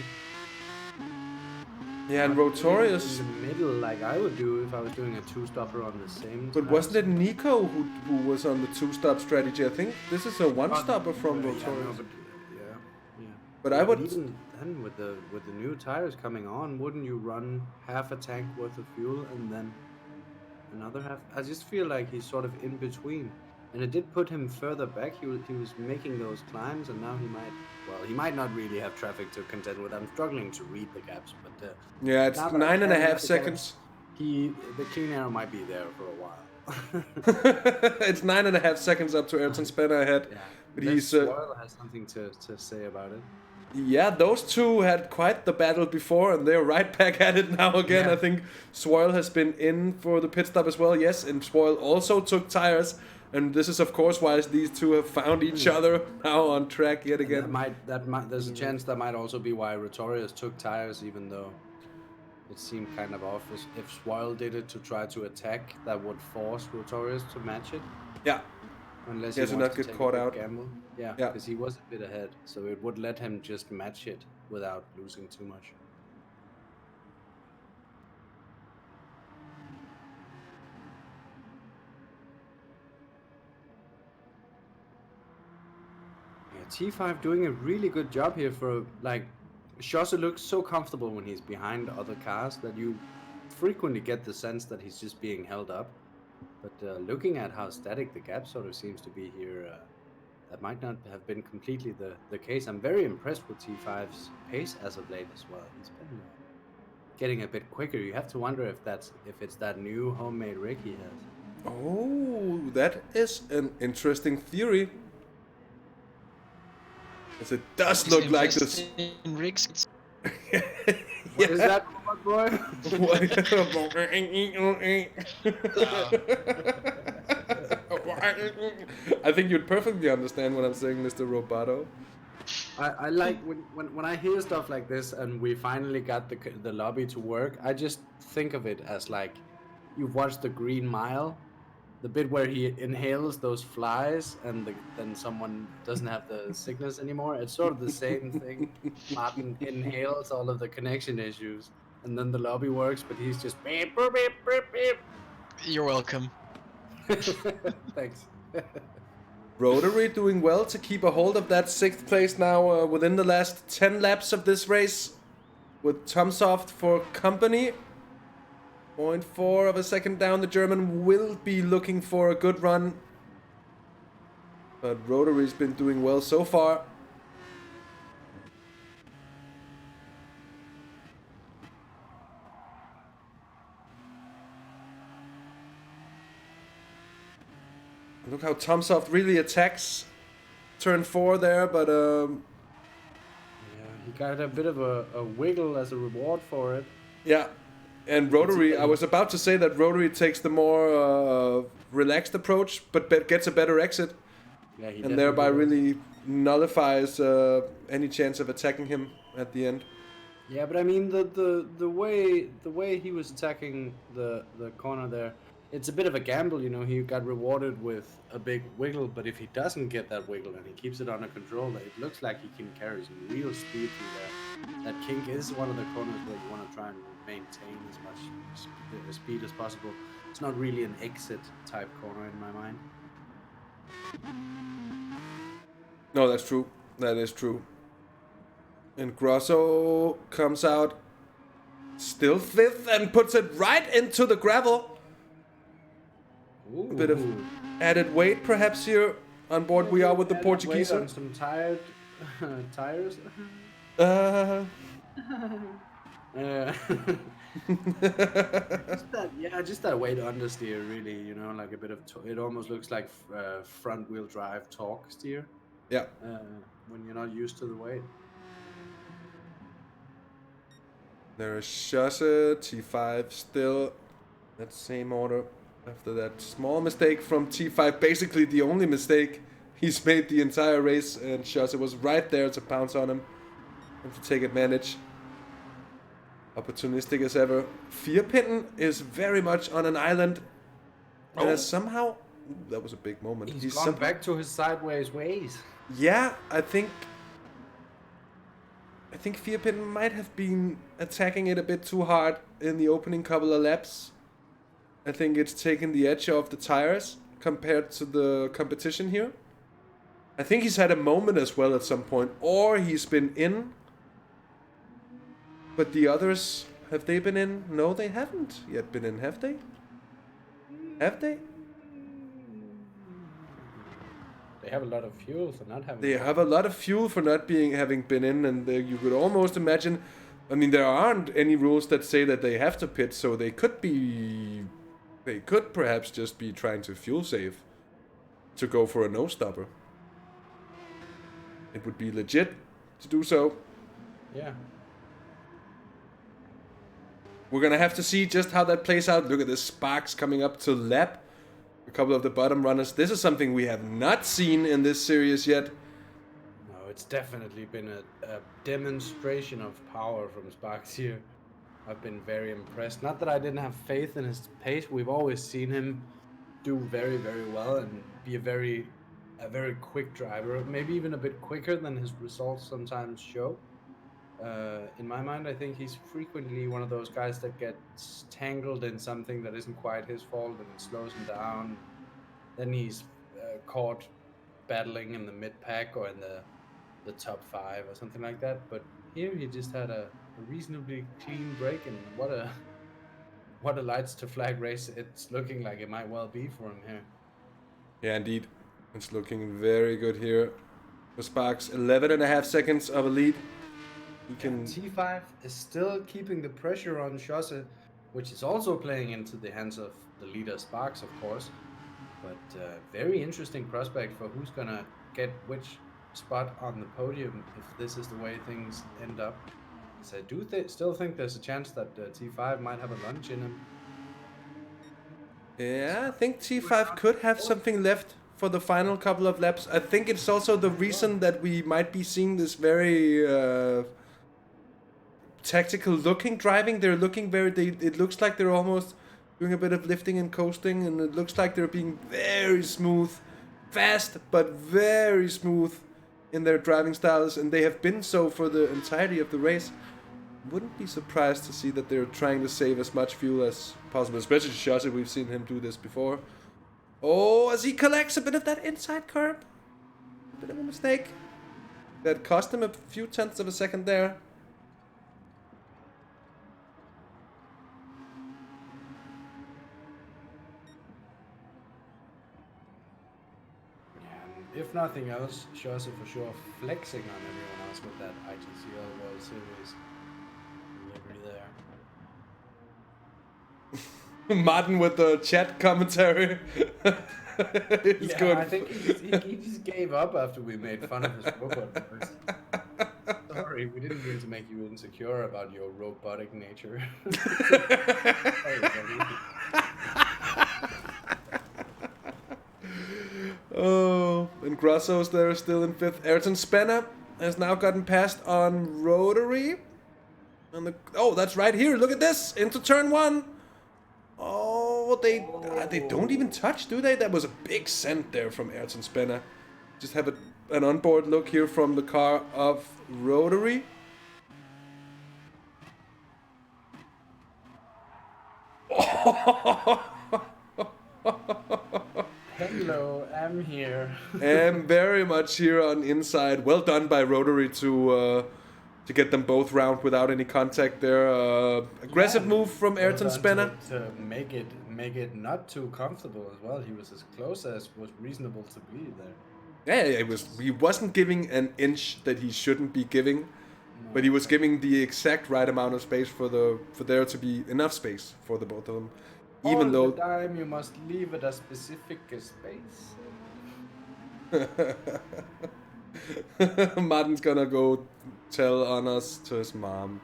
Yeah, and Rotorius in the middle, like I would do if I was doing a two-stopper on the same. But wasn't it Nico who was on the two-stop strategy? I think this is a one-stopper from Rotorius. But I would. Even then, with the new tires coming on, wouldn't you run half a tank worth of fuel and then another half? I just feel like he's sort of in between, and it did put him further back. He was making those climbs, and now he might not really have traffic to contend with. I'm struggling to read the gaps, but yeah, it's 9.5 seconds. The clean air might be there for a while. It's 9.5 seconds up to Ayrton Spanner ahead. Yeah, but Swarl has something to say about it. Yeah, those two had quite the battle before, and they're right back at it now again. Yeah. I think Swarl has been in for the pit stop as well, yes, and Swarl also took tires, and this is of course why these two have found each other now on track yet again. There's a chance that might also be why Rotorius took tires, even though it seemed kind of off. If Swarl did it to try to attack, that would force Rotorius to match it. Yeah. Unless he wants not get caught out. Gamble. Yeah, because he was a bit ahead, so it would let him just match it without losing too much. Yeah, T5 doing a really good job here for, like, Schoss looks so comfortable when he's behind other cars that you frequently get the sense that he's just being held up. But looking at how static the gap sort of seems to be here, that might not have been completely the case. I'm very impressed with T5's pace as of late as well. He's been getting a bit quicker. You have to wonder if it's that new homemade rig he has. Oh, that is an interesting theory. As it does look like this. In rigs. What is that, boy? I think you'd perfectly understand what I'm saying, Mr. Roboto. I like when I hear stuff like this and we finally got the lobby to work, I just think of it as like you've watched The Green Mile, the bit where he inhales those flies and then someone doesn't have the sickness anymore. It's sort of the same thing. Maarten inhales all of the connection issues and then the lobby works, but he's just beep, beep, beep, beep, beep. You're welcome. Thanks. Rotary doing well to keep a hold of that 6th place now within the last 10 laps of this race with Tomsoft for company. 0.4 of a second down. The German will be looking for a good run. But Rotary's been doing well so far. Look how Tomsoft really attacks turn 4 there, but yeah, he got a bit of a wiggle as a reward for it. Yeah. And Rotary, I was about to say that Rotary takes the more relaxed approach, but gets a better exit. Yeah, and thereby really nullifies any chance of attacking him at the end. Yeah, but I mean the way he was attacking the corner there, it's a bit of a gamble, you know. He got rewarded with a big wiggle, but if he doesn't get that wiggle and he keeps it under control, it looks like he can carry some real speed through there. That kink is one of the corners where you want to try and maintain as much speed as possible. It's not really an exit type corner in my mind. No, that's true. That is true. And Grosso comes out still 5th and puts it right into the gravel. Ooh. A bit of added weight perhaps here on board we are with the Portuguese. On some tired tires. Just that way to understeer, really, you know, like a bit of it almost looks like front wheel drive torque steer. Yeah. When you're not used to the weight. There is Schosse, T5 still that same order after that small mistake from T5, basically the only mistake he's made the entire race, and Schosse was right there to pounce on him and to take advantage. Opportunistic as ever. Vierpitten is very much on an island and has somehow... that was a big moment. He's gone back to his sideways ways. Yeah, I think Vierpitten might have been attacking it a bit too hard in the opening couple of laps. I think it's taken the edge off the tires compared to the competition here. I think he's had a moment as well at some point, or he's been in. But the others, have they been in? No, they haven't yet been in, have they? Have they? They have a lot of fuel for not having. They have a lot of fuel for not having been in, and you could almost imagine. I mean, there aren't any rules that say that they have to pit, so they could perhaps just be trying to fuel save to go for a no-stopper. It would be legit to do so. Yeah. We're gonna have to see just how that plays out. Look at the sparks coming up to lap. A couple of the bottom runners. This is something we have not seen in this series yet. No, it's definitely been a demonstration of power from Sparks here. I've been very impressed. Not that I didn't have faith in his pace. We've always seen him do very, very well and be a very quick driver. Maybe even a bit quicker than his results sometimes show. In my mind, I think he's frequently one of those guys that gets tangled in something that isn't quite his fault and it slows him down. Then he's caught battling in the mid-pack or in the top 5 or something like that. But here he just had a reasonably clean break, and what a lights to flag race it's looking like it might well be for him here. Yeah, indeed. It's looking very good here for Sparks. 11.5 seconds of a lead. He can... T5 is still keeping the pressure on Schosse, which is also playing into the hands of the leader Sparks, of course. But very interesting prospect for who's going to get which spot on the podium if this is the way things end up. So I do still think there's a chance that T5 might have a lunge in him. Yeah, I think T5 could have something left for the final couple of laps. I think it's also the reason that we might be seeing this very tactical looking driving. They're looking very... it looks like they're almost doing a bit of lifting and coasting, and it looks like they're being very smooth. Fast, but very smooth in their driving styles, and they have been so for the entirety of the race. Wouldn't be surprised to see that they're trying to save as much fuel as possible, especially Schosse. We've seen him do this before. Oh, as he collects a bit of that inside curb. A bit of a mistake. That cost him a few tenths of a second there. If nothing else, Schosse for sure flexing on everyone else with that ITCL World Series delivery there. Maarten with the chat commentary. Yeah, going I think he just gave up after we made fun of his robot voice. Sorry, we didn't mean to make you insecure about your robotic nature. Sorry, buddy. Oh, and Grosso's there still in 5th. Ayrton Spanner has now gotten past on Rotary. Oh, that's right here. Look at this. Into turn 1. Oh, they don't even touch, do they? That was a big send there from Ayrton Senna. Just have an onboard look here from the car of Rotary. Hello, I'm here. I'm very much here on inside. Well done by Rotary to get them both round without any contact there. Aggressive move from Ayrton Senna. To make it not too comfortable as well. He was as close as was reasonable to be there. Yeah, he wasn't giving an inch that he shouldn't be giving, but he was giving the exact right amount of space for there to be enough space for the both of them. Even All the time you must leave it a specific space. Maarten's gonna go tell on us to his mom.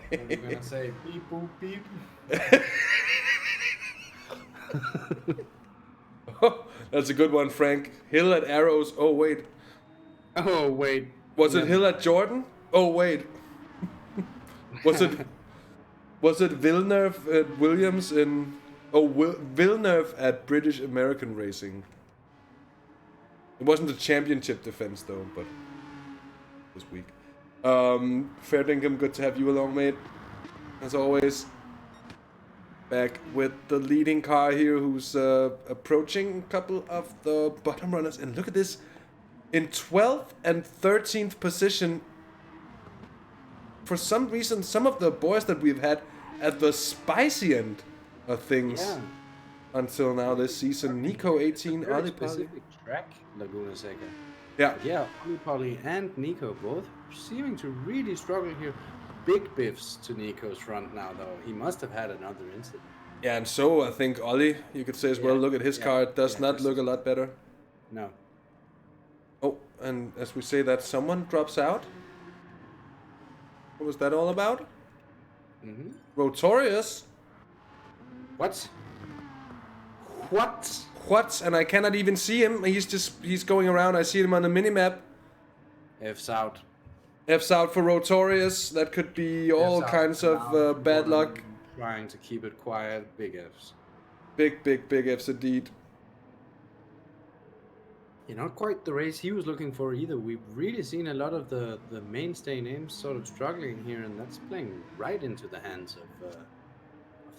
What are you gonna say? Beep boop beep. That's a good one, Frank. Hill at Arrows. Oh wait. Oh wait. Was it Hill at Jordan? Oh wait. Was it Villeneuve at Williams in? Oh, Villeneuve at British American Racing. It wasn't a championship defense though, but it was weak. Fair dinkum, good to have you along, mate. As always. Back with the leading car here, who's approaching a couple of the bottom runners. And look at this. In 12th and 13th position, for some reason, some of the boys that we've had at the spicy end of things until now this season. Nico 18, Very Ollie specific track, Laguna Seca. Yeah. Yeah, Ollie and Nico both seeming to really struggle here. Big biffs to Nico's front now, though. He must have had another incident. Yeah, and so I think Ollie, you could say as well, look at his car. It does not look a lot better. No. Oh, and as we say that, someone drops out. What was that all about? Mm-hmm. Rotorius. What? What? And I cannot even see him. He's going around. I see him on the minimap. F's out. F's out for Rotorius. That could be all kinds of bad luck. Trying to keep it quiet. Big F's. Big F's indeed. Yeah, not quite the race he was looking for either. We've really seen a lot of the mainstay names sort of struggling here, and that's playing right into the hands of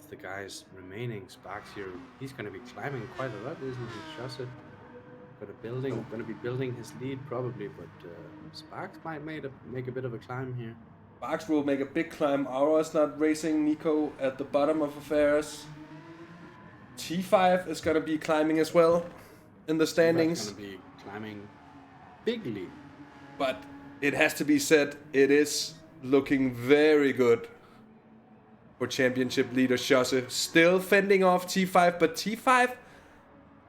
the guys remaining. Sparks here, he's going to be climbing quite a lot, isn't he? Joseph going to be building his lead probably, but Sparks might make a bit of a climb here. Sparks will make a big climb. Aura's not racing. Nico at the bottom of affairs. T5 is going to be climbing as well in the standings. Going to be climbing bigly. But it has to be said, it is looking very good for championship leader Josse. Still fending off T5, but T5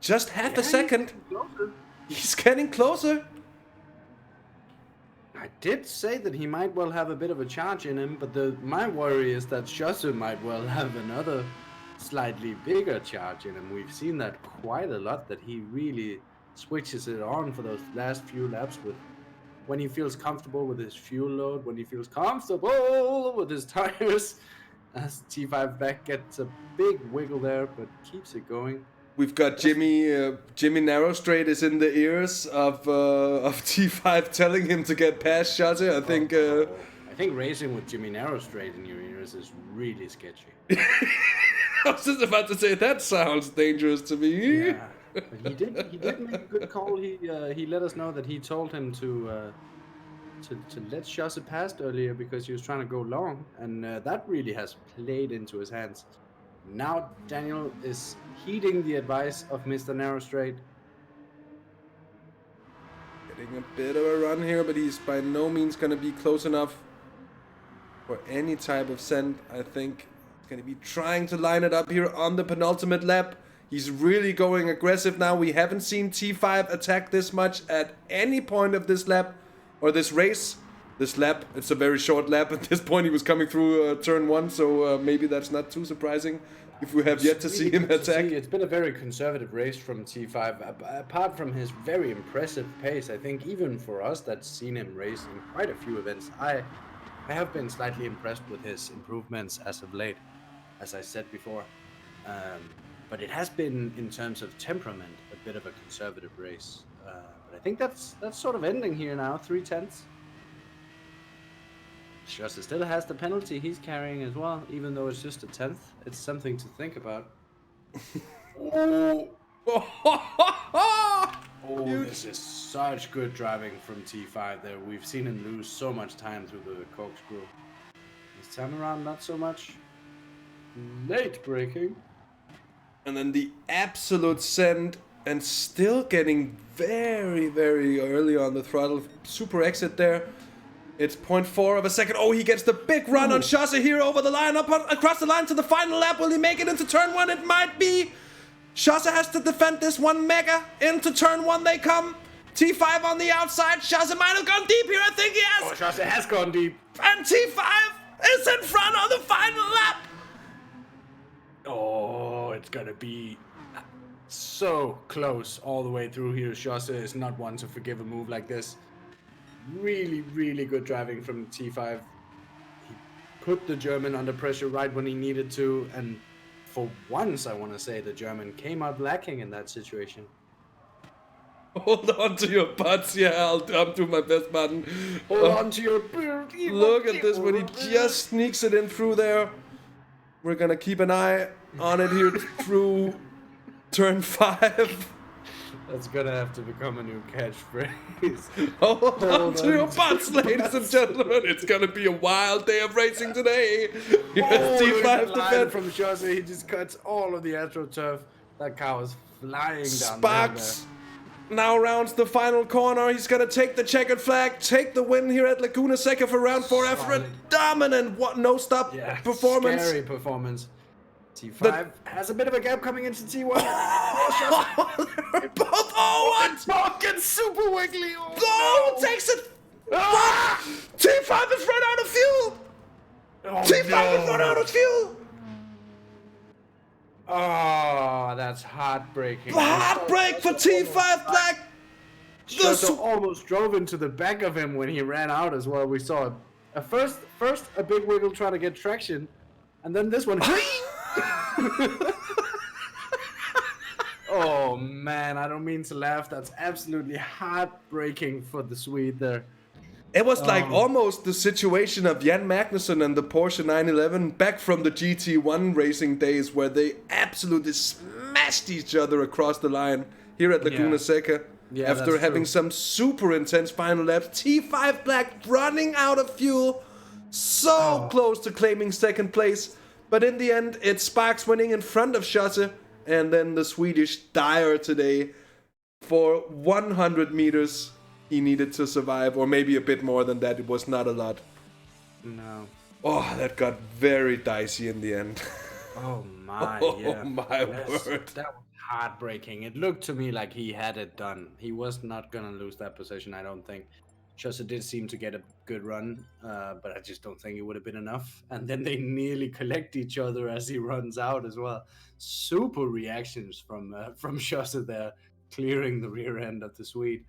just half a second. He's getting closer. I did say that he might well have a bit of a charge in him, but my worry is that Josse might well have another slightly bigger charge in him. We've seen that quite a lot, that he really switches it on for those last few laps when he feels comfortable with his fuel load, when he feels comfortable with his tires. As T5 back gets a big wiggle there, but keeps it going. We've got Jimmy Narrow Straight is in the ears of T5 telling him to get past Josse. I think racing with Jimmy Narrow Straight in your ears is really sketchy. I was just about to say, that sounds dangerous to me. Yeah, but he did make a good call. He let us know that he told him to let Josse past earlier because he was trying to go long, and that really has played into his hands. Now Daniel is heeding the advice of Mr. Narrow Straight. Getting a bit of a run here, but he's by no means going to be close enough for any type of send. I think he's going to be trying to line it up here on the penultimate lap. He's really going aggressive now. We haven't seen T5 attack this much at any point of this lap or this race. This lap, it's a very short lap. At this point, he was coming through turn 1, so maybe that's not too surprising. if we have yet to see him attack. It's been a very conservative race from T5. Apart from his very impressive pace, I think even for us that's seen him race in quite a few events, I have been slightly impressed with his improvements as of late, as I said before. But it has been, in terms of temperament, a bit of a conservative race. But I think that's sort of ending here now, 3/10. Schuster still has the penalty he's carrying as well, even though it's just a 10th. It's something to think about. This is such good driving from T5 there. We've seen him lose so much time through the corkscrew. This time around, not so much. Late braking. And then the absolute send, and still getting very, very early on the throttle. Super exit there. It's 0.4 of a second. Oh, he gets the big run on Schuster here over the line, across the line to the final lap. Will he make it into turn 1? It might be. Schuster has to defend this one mega. Into turn 1 they come. T5 on the outside. Schuster might have gone deep here. I think he has. Oh, Schuster has gone deep. And T5 is in front on the final lap. Oh, it's gonna be so close all the way through here. Schuster is not one to forgive a move like this. Really, really good driving from T5. He put the German under pressure right when he needed to, and for once, I want to say, the German came out lacking in that situation. Hold on to your butts. Yeah, I'll do my best, Maarten. Hold on to your... Look at this when he just sneaks it in through there. We're gonna keep an eye on it here through turn 5. That's gonna have to become a new catchphrase. Hold on to your butts, ladies and gentlemen. It's gonna be a wild day of racing today. T5 defend from Schuster. He just cuts all of the AstroTurf. That car was flying down. Sparks now rounds the final corner. He's gonna take the checkered flag, take the win here at Laguna Seca for round 4 after a dominant no-stop performance. Scary performance. T5 has a bit of a gap coming into T1. What? Fucking super wiggly. Takes it. T5 is run out of fuel. T5 is run out of fuel. Oh, that's heartbreaking. Heartbreak for T5 Black. Schuster almost drove into the back of him when he ran out as well. We saw first a big wiggle trying to get traction, and then this one. Oh man, I don't mean to laugh. That's absolutely heartbreaking for the Swede there. It was like almost the situation of Jan Magnussen and the Porsche 911 back from the GT1 racing days, where they absolutely smashed each other across the line here at Laguna Seca. Yeah, after having some super intense final laps. T5 Black running out of fuel, so close to claiming second place. But in the end, it's Sparks winning in front of Schuster, and then the Swedish Dyer today. For 100 meters, he needed to survive, or maybe a bit more than that. It was not a lot. No. Oh, that got very dicey in the end. Oh my, Oh my word. That was heartbreaking. It looked to me like he had it done. He was not going to lose that position, I don't think. Schuster did seem to get a good run, but I just don't think it would have been enough. And then they nearly collect each other as he runs out as well. Super reactions from Schuster there, clearing the rear end of the Swede.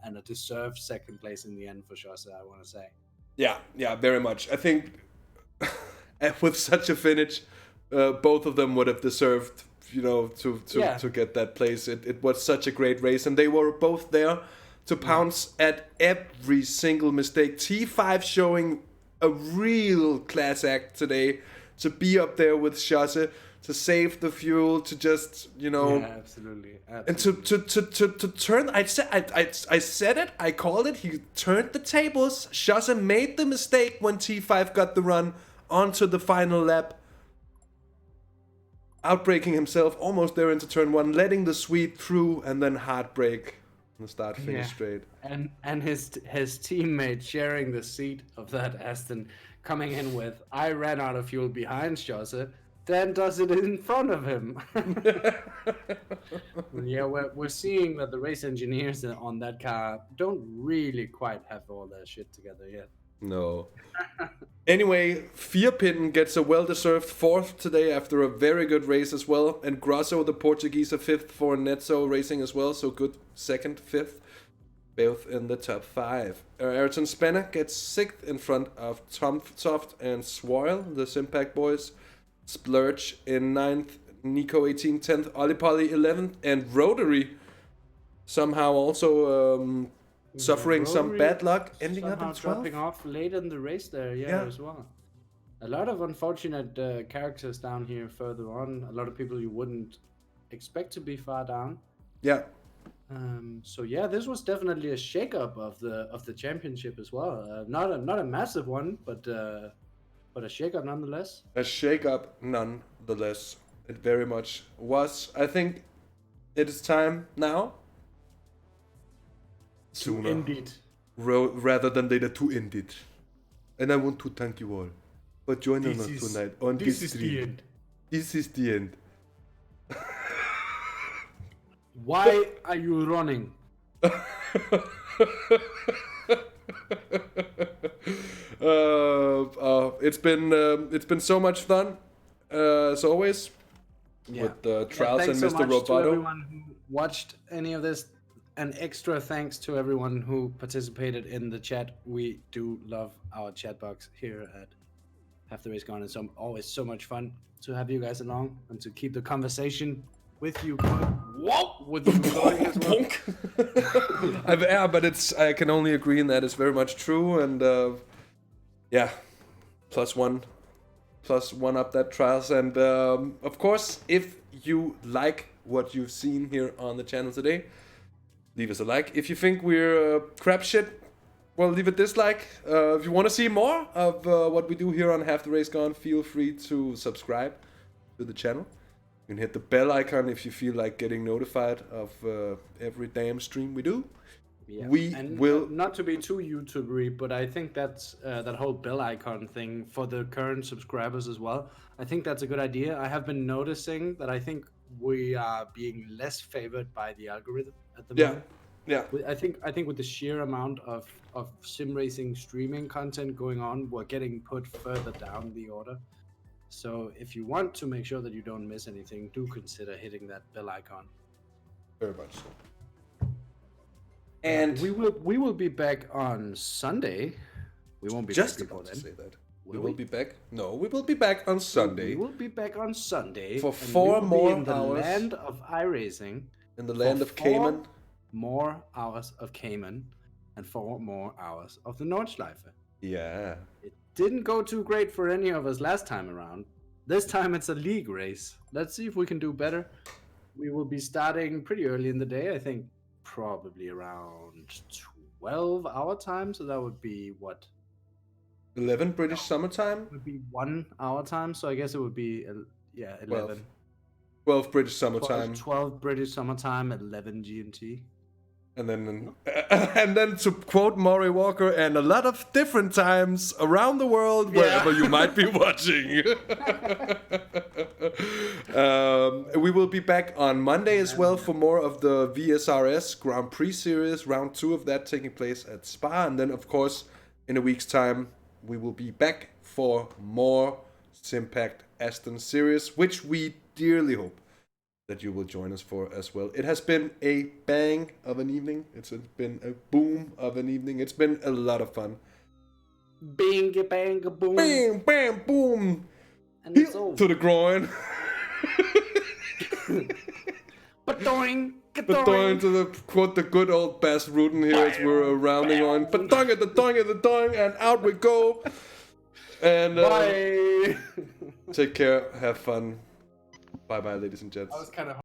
And a deserved second place in the end for Schuster, I want to say. Yeah, very much. I think with such a finish, both of them would have deserved, to get that place. It was such a great race, and they were both there to pounce at every single mistake. T5 showing a real class act today, to be up there with Schuster, to save the fuel, to just, Yeah, absolutely. and to turn. I said it. I called it. He turned the tables. Schuster made the mistake when T5 got the run onto the final lap, outbraking himself almost there into turn 1, letting the Swede through, and then heartbreak on the start finish straight. And his teammate sharing the seat of that Aston, coming in with, I ran out of fuel behind Schuster, Dan does it in front of him. Yeah, we're seeing that the race engineers on that car don't really quite have all their shit together yet. No. Anyway, Vierpitten gets a well-deserved 4th today after a very good race as well. And Grosso, the Portuguese, a 5th for Netso Racing as well. So good 2nd, 5th, both in the top 5. Ayrton Spanner gets 6th in front of Tom Toft and Swoyle, the Simpact boys. Splurge in 9th, Nico 18th, 10th, Olipolly 11th, and Rotary somehow also suffering some bad luck, ending up in 12th. Dropping off late in the race there, as well. A lot of unfortunate characters down here further on. A lot of people you wouldn't expect to be far down. Yeah. So yeah, this was definitely a shake-up of the championship as well. Not a massive one, but a shake-up nonetheless. A shake-up nonetheless. It very much was. I think it is time now to end it. Rather than later to end it. And I want to thank you all for joining us tonight on this stream. The end. This is the end. Why are you running? It's been so much fun as always with the Traels and Mr. So much to Roboto. everyone who watched any of this. An extra thanks to everyone who participated in the chat. We do love our chat box here at Have the Race Gone. It's always so much fun to have you guys along and to keep the conversation with you going. Whoa! With you going as well. But I can only agree in that it's very much true, and plus one up that Traels, and of course, if you like what you've seen here on the channel today, leave us a like. If you think we're crap shit, well, leave a dislike. If you want to see more of what we do here on Have the Race Gone, feel free to subscribe to the channel. You can hit the bell icon if you feel like getting notified of every damn stream we do. Yeah. We will not to be too YouTubery, but I think that's that whole bell icon thing for the current subscribers as well. I think that's a good idea. I have been noticing that I think we are being less favored by the algorithm at the moment. Yeah. I think with the sheer amount of sim racing streaming content going on, we're getting put further down the order. So if you want to make sure that you don't miss anything, do consider hitting that bell icon. Very much so. And we will be back on Sunday. We won't be just back about before to then. say that. We will be back. No, we will be back on Sunday. We will be back on Sunday for and 4 more in the hours. land of iRacing. In the land of Cayman. More hours of Cayman and 4 more hours of the Nordschleife. Yeah. It didn't go too great for any of us last time around. This time it's a league race. Let's see if we can do better. We will be starting pretty early in the day. I think probably around 12 our time. So that would be what? 11 British summertime? Would be 1 hour time. So I guess it would be 11. 12 British summertime. 12 British summertime, 11 GMT. And then to quote Maury Walker, and a lot of different times around the world, wherever you might be watching. We will be back on Monday as well for more of the VSRS Grand Prix Series, round 2 of that taking place at Spa. And then, of course, in a week's time, we will be back for more Simpact Aston Series, which we dearly hope that you will join us for as well. It has been a bang of an evening. It's been a boom of an evening. It's been a lot of fun. Bing, bang, boom. Bam, bam, boom. And it's over. To the groin. Ba-doing, Ba-doing to the quote the good old Bas Rutten here as we're rounding on. Ba-dong at the dong at the dong, and out we go. And bye. Take care, have fun. Bye bye, ladies and gents. I was kind of